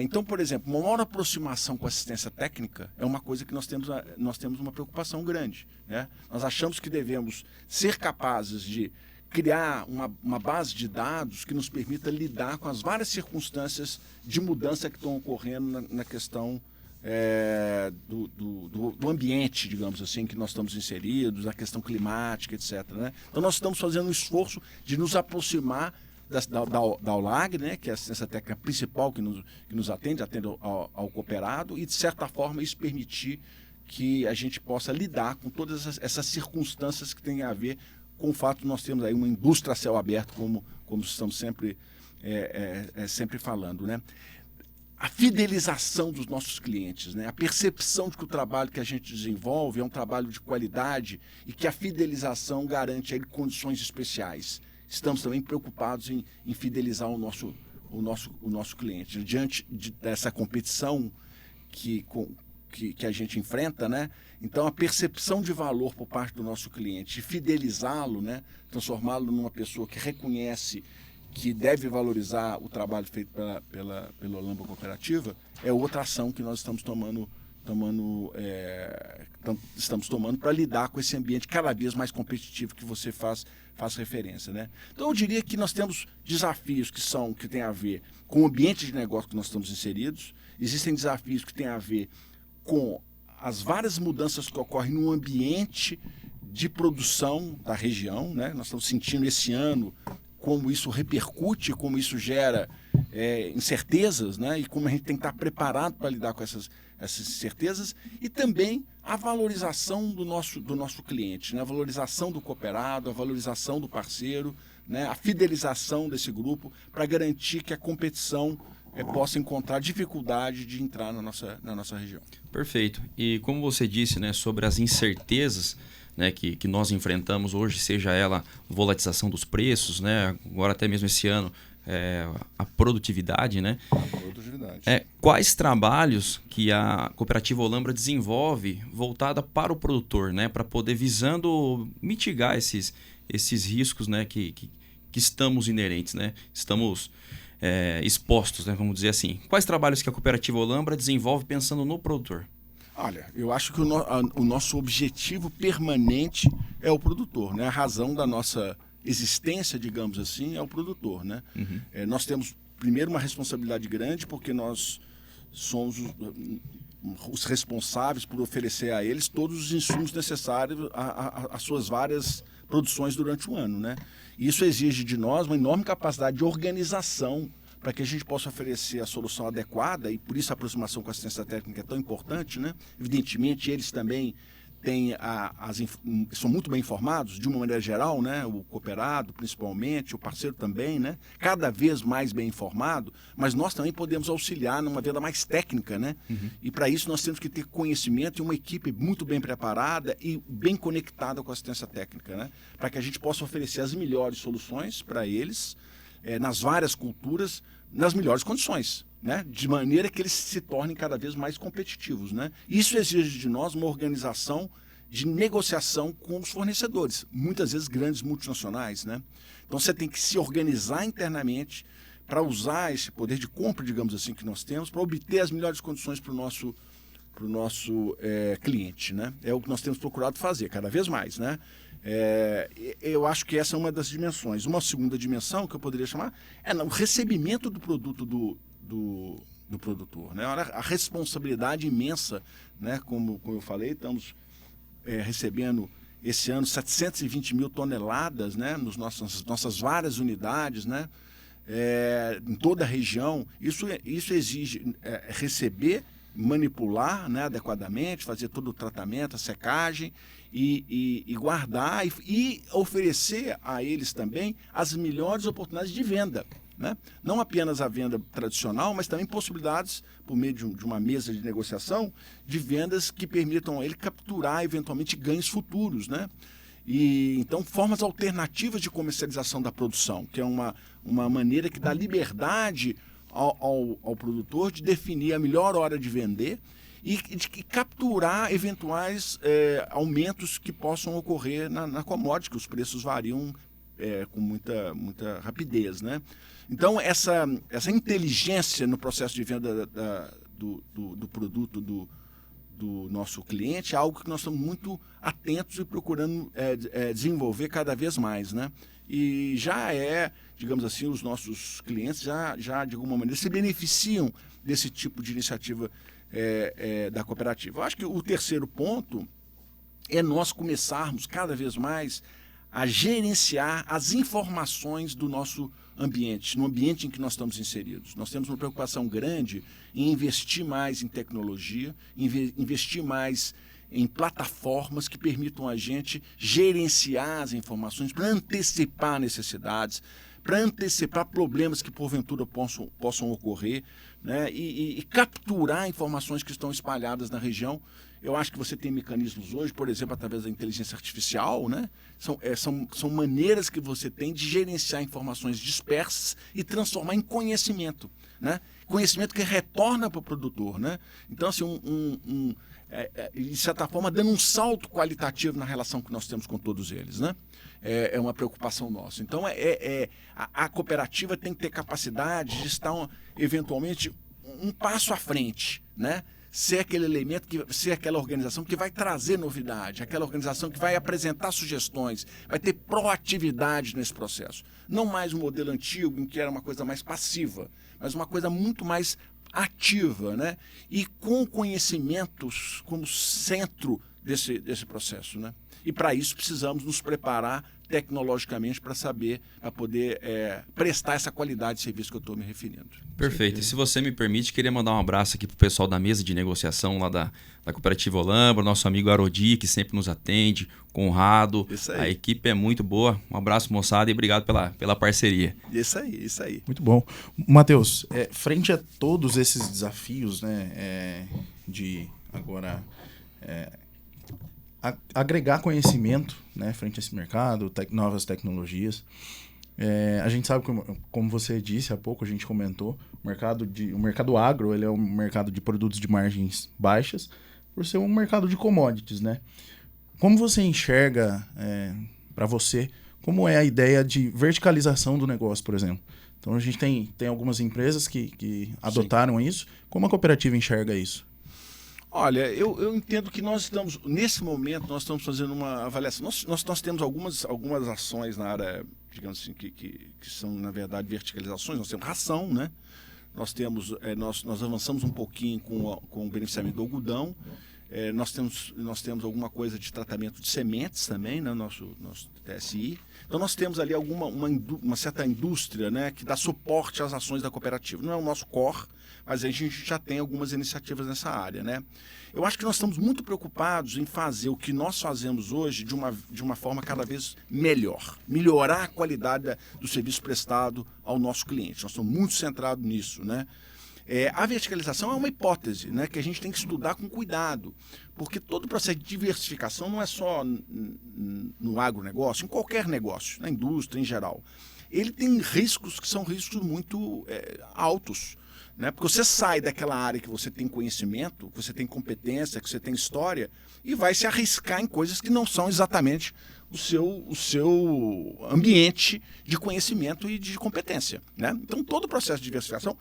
Então, por exemplo, uma maior aproximação com a assistência técnica é uma coisa que nós temos uma preocupação grande, né? Nós achamos que devemos ser capazes de criar uma base de dados que nos permita lidar com as várias circunstâncias de mudança que estão ocorrendo na questão do ambiente, digamos assim, em que nós estamos inseridos, da questão climática, etc., né? Então, nós estamos fazendo um esforço de nos aproximar da OLAG, né, que é a assistência técnica principal que nos atende ao cooperado, e, de certa forma, isso permitir que a gente possa lidar com todas essas circunstâncias que têm a ver com o fato de nós termos aí uma indústria a céu aberto, como estamos sempre falando, né? A fidelização dos nossos clientes, né? A percepção de que o trabalho que a gente desenvolve é um trabalho de qualidade e que a fidelização garante aí condições especiais. Estamos também preocupados em fidelizar o nosso cliente. Diante dessa competição que a gente enfrenta, né? Então, a percepção de valor por parte do nosso cliente, fidelizá-lo, né? Transformá-lo numa pessoa que reconhece que deve valorizar o trabalho feito pela Olambra Cooperativa, é outra ação que nós estamos tomando para lidar com esse ambiente cada vez mais competitivo que você faz referência, né? Então eu diria que nós temos desafios que têm a ver com o ambiente de negócio que nós estamos inseridos, existem desafios que têm a ver com as várias mudanças que ocorrem no ambiente de produção da região, né? Nós estamos sentindo esse ano como isso repercute, como isso gera incertezas, né? E como a gente tem que estar preparado para lidar com essas incertezas, e também a valorização do nosso cliente, né? A valorização do cooperado, a valorização do parceiro, né? A fidelização desse grupo para garantir que a competição possa encontrar dificuldade de entrar na nossa região. Perfeito. E como você disse, né, sobre as incertezas, né, que nós enfrentamos hoje, seja ela volatização dos preços, né, agora até mesmo esse ano, a produtividade, né? Quais trabalhos que a Cooperativa Olambra desenvolve voltada para o produtor, né, para poder visando mitigar esses riscos, né, que estamos inerentes, né? Estamos expostos, né, vamos dizer assim. Quais trabalhos que a Cooperativa Olambra desenvolve pensando no produtor? Olha, eu acho que o nosso objetivo permanente é o produtor, né? A razão da nossa existência, digamos assim, é o produtor, né? Uhum. Nós temos, primeiro, uma responsabilidade grande, porque nós somos os responsáveis por oferecer a eles todos os insumos necessários às suas várias produções durante o ano, né? E isso exige de nós uma enorme capacidade de organização para que a gente possa oferecer a solução adequada, e por isso a aproximação com a assistência técnica é tão importante, né? Evidentemente, eles também são muito bem informados, de uma maneira geral, né? O cooperado, principalmente, o parceiro também, né? Cada vez mais bem informado, mas nós também podemos auxiliar numa venda mais técnica, né? E para isso nós temos que ter conhecimento e uma equipe muito bem preparada e bem conectada com a assistência técnica, né? Para que a gente possa oferecer as melhores soluções para eles, nas várias culturas, nas melhores condições, né? De maneira que eles se tornem cada vez mais competitivos, né? Isso exige de nós uma organização de negociação com os fornecedores, muitas vezes grandes multinacionais, né? Então você tem que se organizar internamente para usar esse poder de compra, digamos assim, que nós temos, para obter as melhores condições para o nosso cliente, né? É o que nós temos procurado fazer cada vez mais, né? Eu acho que essa é uma das dimensões. Uma segunda dimensão que eu poderia chamar é o recebimento do produto do produtor, né? A responsabilidade imensa, né? Como eu falei, estamos recebendo esse ano 720 mil toneladas, né? Nas nossas várias unidades, né? Em toda a região. Isso exige receber, manipular, né, adequadamente, fazer todo o tratamento, a secagem e guardar e oferecer a eles também as melhores oportunidades de venda, né? Não apenas a venda tradicional, mas também possibilidades, por meio de uma mesa de negociação, de vendas que permitam a ele capturar eventualmente ganhos futuros, né? E então formas alternativas de comercialização da produção, que é uma maneira que dá liberdade ao produtor de definir a melhor hora de vender e de capturar eventuais aumentos que possam ocorrer na commodity, que os preços variam com muita rapidez, né? Então essa inteligência no processo de venda do produto do nosso cliente é algo que nós estamos muito atentos e procurando desenvolver cada vez mais, né? E já digamos assim, os nossos clientes já de alguma maneira se beneficiam desse tipo de iniciativa da cooperativa. Eu acho que o terceiro ponto é nós começarmos cada vez mais a gerenciar as informações do nosso ambiente, no ambiente em que nós estamos inseridos. Nós temos uma preocupação grande em investir mais em tecnologia, investir mais em plataformas que permitam a gente gerenciar as informações para antecipar necessidades, para antecipar problemas que porventura possam ocorrer, né? E capturar informações que estão espalhadas na região. Eu acho que você tem mecanismos hoje, por exemplo, através da inteligência artificial, né? São maneiras que você tem de gerenciar informações dispersas e transformar em conhecimento, né? Conhecimento que retorna para o produtor, né? Então, assim, de certa forma, dando um salto qualitativo na relação que nós temos com todos eles, né? É uma preocupação nossa. Então, a cooperativa tem que ter capacidade de estar, eventualmente, um passo à frente, né? Ser aquele elemento, ser aquela organização que vai trazer novidade, aquela organização que vai apresentar sugestões, vai ter proatividade nesse processo. Não mais um modelo antigo, em que era uma coisa mais passiva, mas uma coisa muito mais ativa, né? E com conhecimentos como centro desse processo, né? E para isso precisamos nos preparar tecnologicamente para poder prestar essa qualidade de serviço que eu estou me referindo. Perfeito. E se você me permite, queria mandar um abraço aqui para o pessoal da mesa de negociação lá da Cooperativa Olambra, nosso amigo Arodi, que sempre nos atende, Conrado. Isso aí. A equipe é muito boa. Um abraço, moçada, e obrigado pela parceria. Isso aí. Muito bom. Matheus, frente a todos esses desafios, né, de agora agregar conhecimento, né, frente a esse mercado, novas tecnologias. A gente sabe, como você disse há pouco, a gente comentou, o mercado agro, ele é um mercado de produtos de margens baixas, por ser um mercado de commodities, né? Como você enxerga, para você, como é a ideia de verticalização do negócio, por exemplo? Então, a gente tem algumas empresas que adotaram isso. Como a cooperativa enxerga isso? Olha, eu entendo que nesse momento, nós estamos fazendo uma avaliação. Nós temos algumas ações na área, digamos assim, que são, na verdade, verticalizações. Nós temos ração, né? Nós avançamos um pouquinho com o beneficiamento do algodão. Nós temos alguma coisa de tratamento de sementes também, né, nosso TSI. Então nós temos ali uma certa indústria, né, que dá suporte às ações da cooperativa. Não é o nosso core, mas a gente já tem algumas iniciativas nessa área, né? Eu acho que nós estamos muito preocupados em fazer o que nós fazemos hoje de uma forma cada vez melhor. Melhorar a qualidade do serviço prestado ao nosso cliente. Nós estamos muito centrados nisso, né? A verticalização é uma hipótese, né, que a gente tem que estudar com cuidado, porque todo o processo de diversificação não é só no agronegócio, em qualquer negócio, na indústria em geral. Ele tem riscos que são riscos muito altos, né, porque você sai daquela área que você tem conhecimento, que você tem competência, que você tem história, e vai se arriscar em coisas que não são exatamente o seu ambiente de conhecimento e de competência, né? Então todo o processo de diversificação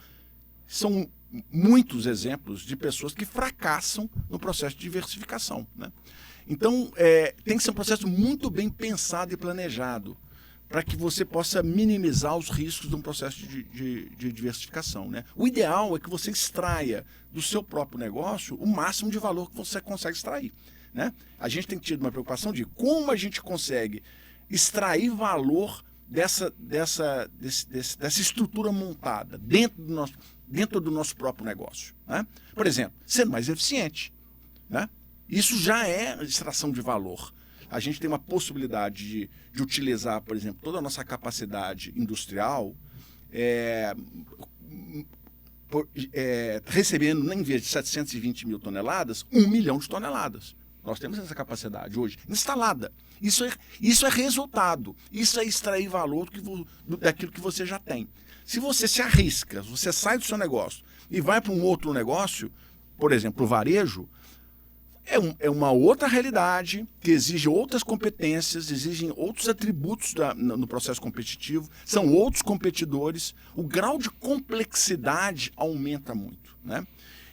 são muitos exemplos de pessoas que fracassam no processo de diversificação, né? Então, tem que ser um processo muito bem pensado e planejado para que você possa minimizar os riscos de um processo de diversificação, né? O ideal é que você extraia do seu próprio negócio o máximo de valor que você consegue extrair, né? A gente tem tido uma preocupação de como a gente consegue extrair valor dessa estrutura montada dentro do nosso próprio negócio, né? Por exemplo, sendo mais eficiente, né? Isso já é extração de valor. A gente tem uma possibilidade de utilizar, por exemplo, toda a nossa capacidade industrial recebendo, em vez de 720 mil toneladas, 1 milhão de toneladas. Nós temos essa capacidade hoje instalada. Isso é resultado. Isso é extrair valor daquilo que você já tem. Se você se arrisca, você sai do seu negócio e vai para um outro negócio, por exemplo, o varejo, é uma outra realidade que exige outras competências, exigem outros atributos no processo competitivo, são outros competidores, o grau de complexidade aumenta muito, né?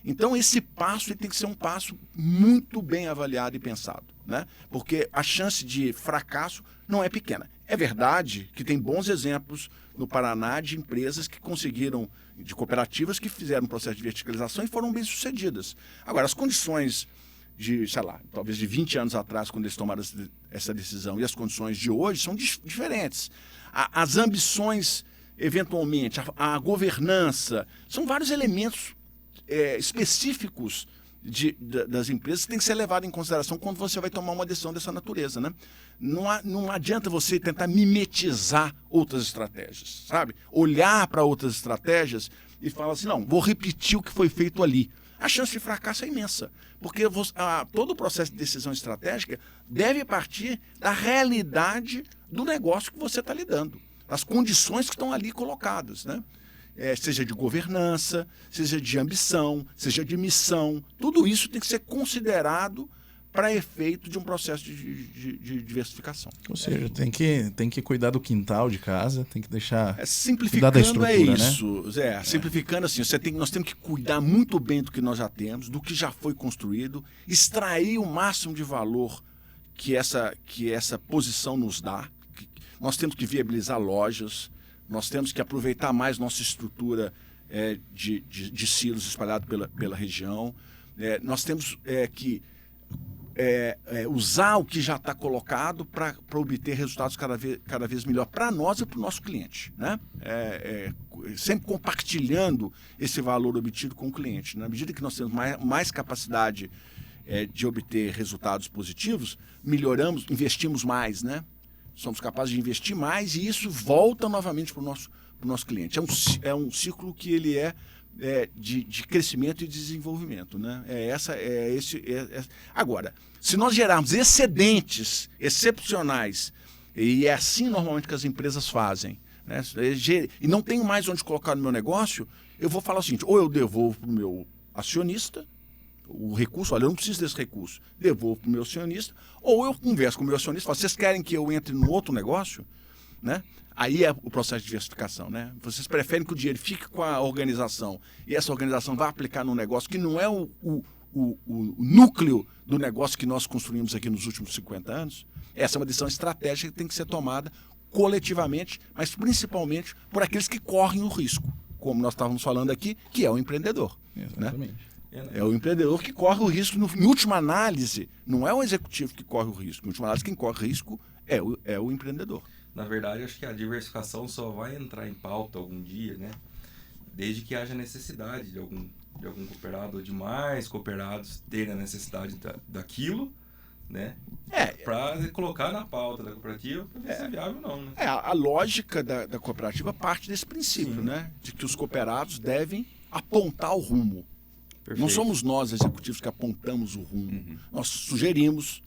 Então esse passo tem que ser um passo muito bem avaliado e pensado, né? Porque a chance de fracasso não é pequena. É verdade que tem bons exemplos no Paraná de empresas que conseguiram, de cooperativas que fizeram um processo de verticalização e foram bem sucedidas. Agora, as condições de, sei lá, talvez de 20 anos atrás, quando eles tomaram essa decisão, e as condições de hoje são diferentes. As ambições, eventualmente, a governança, são vários elementos específicos das empresas que tem que ser levado em consideração quando você vai tomar uma decisão dessa natureza, né? Não adianta você tentar mimetizar outras estratégias, sabe? Olhar para outras estratégias e falar assim, não, vou repetir o que foi feito ali. A chance de fracasso é imensa, porque todo o processo de decisão estratégica deve partir da realidade do negócio que você está lidando, das condições que estão ali colocadas, né? Seja de governança, seja de ambição, seja de missão, tudo isso tem que ser considerado para efeito de um processo de diversificação. Ou seja, tem que cuidar do quintal de casa, tem que deixar... Simplificando, da estrutura, isso. Né? Simplificando assim, nós temos que cuidar muito bem do que nós já temos, do que já foi construído, extrair o máximo de valor que essa posição nos dá. Nós temos que viabilizar lojas, nós temos que aproveitar mais nossa estrutura de silos espalhados pela região. Nós temos que usar o que já está colocado para obter resultados cada vez melhor para nós e para o nosso cliente, né? Sempre compartilhando esse valor obtido com o cliente. Na medida que nós temos mais capacidade de obter resultados positivos, melhoramos, investimos mais, né? Somos capazes de investir mais e isso volta novamente para o nosso cliente. É um ciclo que ele de crescimento e desenvolvimento, né? Agora, se nós gerarmos excedentes excepcionais, e é assim normalmente que as empresas fazem, né? E não tenho mais onde colocar no meu negócio, eu vou falar o seguinte, ou eu devolvo para o meu acionista o recurso, olha, eu não preciso desse recurso, devolvo para o meu acionista, ou eu converso com o meu acionista e falo, vocês querem que eu entre no outro negócio? Né? Aí é o processo de diversificação, né? Vocês preferem que o dinheiro fique com a organização e essa organização vá aplicar num negócio que não é o núcleo do negócio que nós construímos aqui nos últimos 50 anos? Essa é uma decisão estratégica que tem que ser tomada coletivamente, mas principalmente por aqueles que correm o risco, como nós estávamos falando aqui, que é o empreendedor. Exatamente. Né? É o empreendedor que corre o risco. Em última análise, não é o executivo que corre o risco. Em última análise, quem corre o risco é o empreendedor. Na verdade, acho que a diversificação só vai entrar em pauta algum dia, né? Desde que haja necessidade de algum cooperado ou de mais cooperados terem a necessidade daquilo, né? Para colocar na pauta da cooperativa para ver se é viável ou não, né? A lógica da cooperativa parte desse princípio, né? De que os cooperados devem apontar o rumo. Perfeito. Não somos nós, executivos, que apontamos o rumo. Nós sugerimos,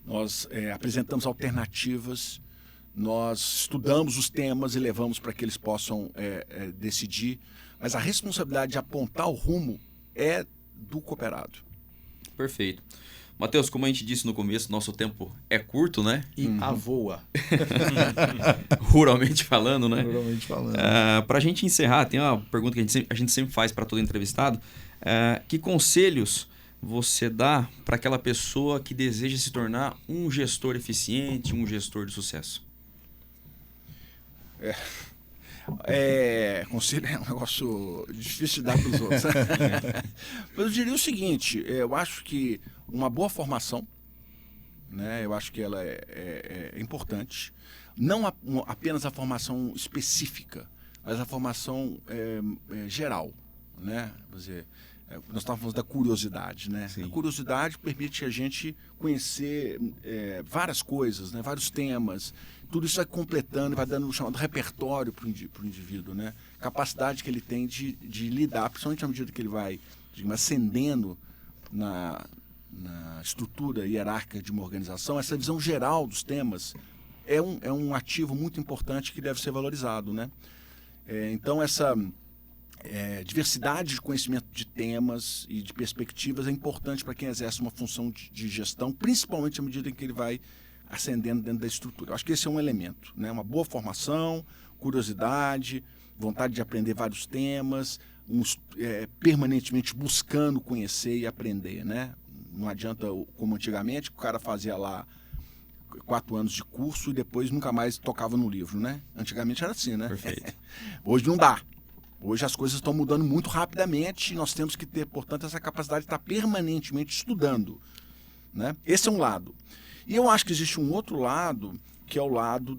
nós apresentamos alternativas, nós estudamos os temas e levamos para que eles possam decidir. Mas a responsabilidade de apontar o rumo é do cooperado. Perfeito. Matheus, como a gente disse no começo, nosso tempo é curto, né? E a voa. Ruralmente falando, né? Ruralmente falando. Para a gente encerrar, tem uma pergunta que a gente sempre faz para todo entrevistado. Que conselhos você dá para aquela pessoa que deseja se tornar um gestor eficiente, um gestor de sucesso? Conselho é um negócio difícil de dar para os outros. Mas eu diria o seguinte, eu acho que uma boa formação, né, eu acho que ela é importante. Não apenas a formação específica, mas a formação geral, né? Quer dizer, nós estávamos falando da curiosidade, né? Sim. A curiosidade permite a gente conhecer várias coisas, né? Vários temas. Tudo isso vai completando, vai dando o chamado repertório para o indivíduo, né? Capacidade que ele tem de lidar, principalmente à medida que ele vai, digamos, ascendendo na estrutura hierárquica de uma organização. Essa visão geral dos temas é um ativo muito importante que deve ser valorizado, né? Então, essa diversidade de conhecimento de temas e de perspectivas é importante para quem exerce uma função de gestão, principalmente à medida em que ele vai ascendendo dentro da estrutura. Eu acho que esse é um elemento, né? Uma boa formação, curiosidade, vontade de aprender vários temas, permanentemente buscando conhecer e aprender, né? Não adianta, como antigamente, o cara fazia lá 4 anos de curso e depois nunca mais tocava no livro, né? Antigamente era assim, né? Perfeito. Hoje não dá. Hoje as coisas estão mudando muito rapidamente e nós temos que ter, portanto, essa capacidade de estar permanentemente estudando, né? Esse é um lado. E eu acho que existe um outro lado, que é o lado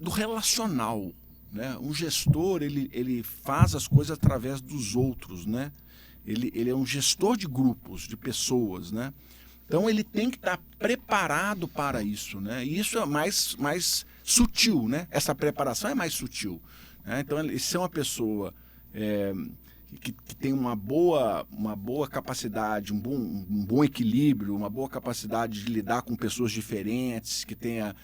do relacional, né? Um gestor, ele faz as coisas através dos outros, né? Ele é um gestor de grupos, de pessoas, né? Então ele tem que estar preparado para isso, né? E isso é mais sutil, né? Essa preparação é mais sutil, né? Então se é uma pessoa que tem uma boa capacidade, um bom equilíbrio, uma boa capacidade de lidar com pessoas diferentes, que tenha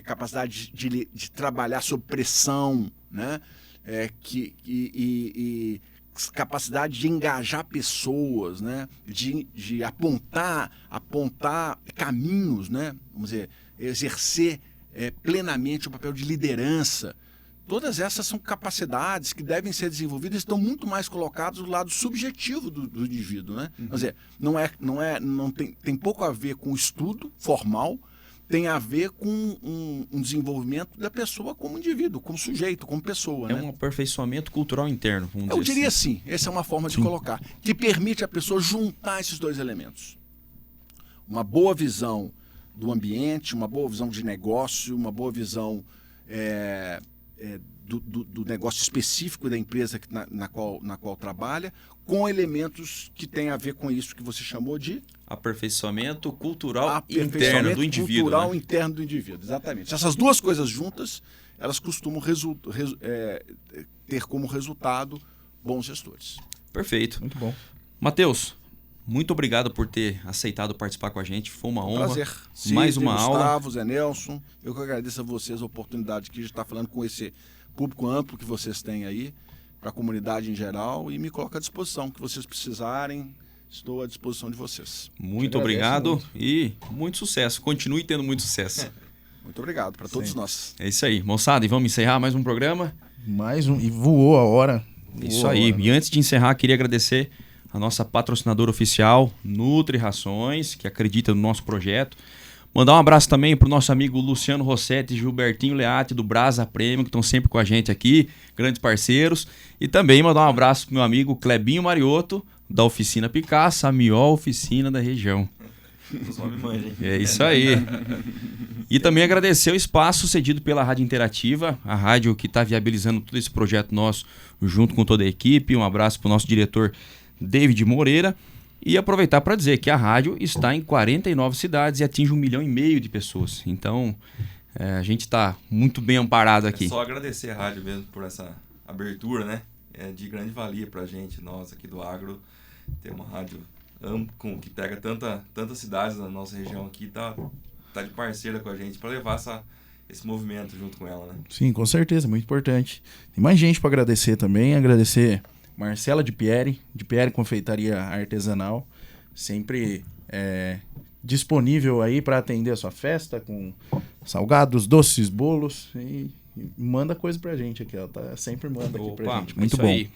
capacidade de trabalhar sob pressão, né? Capacidade de engajar pessoas, né? De apontar caminhos, né? Vamos dizer, exercer plenamente o papel de liderança. Todas essas são capacidades que devem ser desenvolvidas e estão muito mais colocadas do lado subjetivo do indivíduo, né? Quer dizer, tem pouco a ver com o estudo formal, tem a ver com um desenvolvimento da pessoa como indivíduo, como sujeito, como pessoa. É né? um aperfeiçoamento cultural interno, vamos Eu dizer diria assim. sim, essa é uma forma de colocar, que permite a pessoa juntar esses dois elementos. Uma boa visão do ambiente, uma boa visão de negócio, uma boa visão do negócio específico da empresa na qual trabalha, com elementos que têm a ver com isso que você chamou de aperfeiçoamento cultural interno do indivíduo. Cultural né? interno do indivíduo, exatamente. Essas duas coisas juntas, elas costumam ter como resultado bons gestores. Perfeito. Muito bom. Matheus, muito obrigado por ter aceitado participar com a gente. Foi uma honra. Prazer. Mais Sidney, uma aula. Gustavo, Zé Nelson, eu que agradeço a vocês a oportunidade de estar falando com esse público amplo que vocês têm aí, para a comunidade em geral, e me coloco à disposição. Que vocês precisarem, estou à disposição de vocês. Muito obrigado e muito sucesso. Continue tendo muito sucesso. Muito obrigado para todos nós. É isso aí, moçada. E vamos encerrar mais um programa? Mais um. E voou a hora. Isso aí. E antes de encerrar, queria agradecer a nossa patrocinadora oficial, Nutri Rações, que acredita no nosso projeto. Mandar um abraço também pro nosso amigo Luciano Rossetti e Gilbertinho Leati, do Brasa Prêmio, que estão sempre com a gente aqui, grandes parceiros. E também mandar um abraço pro meu amigo Clebinho Mariotto, da Oficina Picasso, a melhor oficina da região. Só me manja, hein? É isso aí. E também agradecer o espaço cedido pela Rádio Interativa, a rádio que está viabilizando todo esse projeto nosso junto com toda a equipe. Um abraço para o nosso diretor David Moreira. E aproveitar para dizer que a rádio está em 49 cidades e atinge 1,5 milhão de pessoas. Então, a gente está muito bem amparado aqui. É só agradecer a rádio mesmo por essa abertura, né? É de grande valia para a gente, nós aqui do agro, ter uma rádio que pega tantas cidades na nossa região aqui, tá de parceira com a gente para levar esse movimento junto com ela, né? Sim, com certeza, muito importante. Tem mais gente para agradecer também, agradecer Marcela de Pieri Confeitaria Artesanal, sempre disponível aí para atender a sua festa com salgados, doces, bolos e manda coisa pra gente aqui, ela sempre manda aqui pra gente. Muito bom. Aí.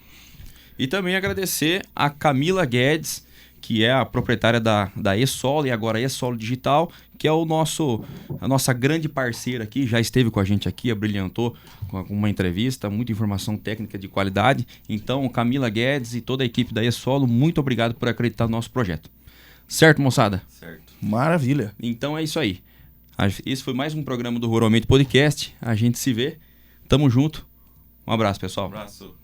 E também agradecer a Camila Guedes, que é a proprietária da E-Solo e agora E-Solo Digital, que é a nossa grande parceira aqui, já esteve com a gente aqui, abrilhantou com uma entrevista, muita informação técnica de qualidade. Então, Camila Guedes e toda a equipe da E-Solo, muito obrigado por acreditar no nosso projeto. Certo, moçada? Certo. Maravilha. Então é isso aí. Esse foi mais um programa do Ruralmente Podcast. A gente se vê. Tamo junto. Um abraço, pessoal. Um abraço.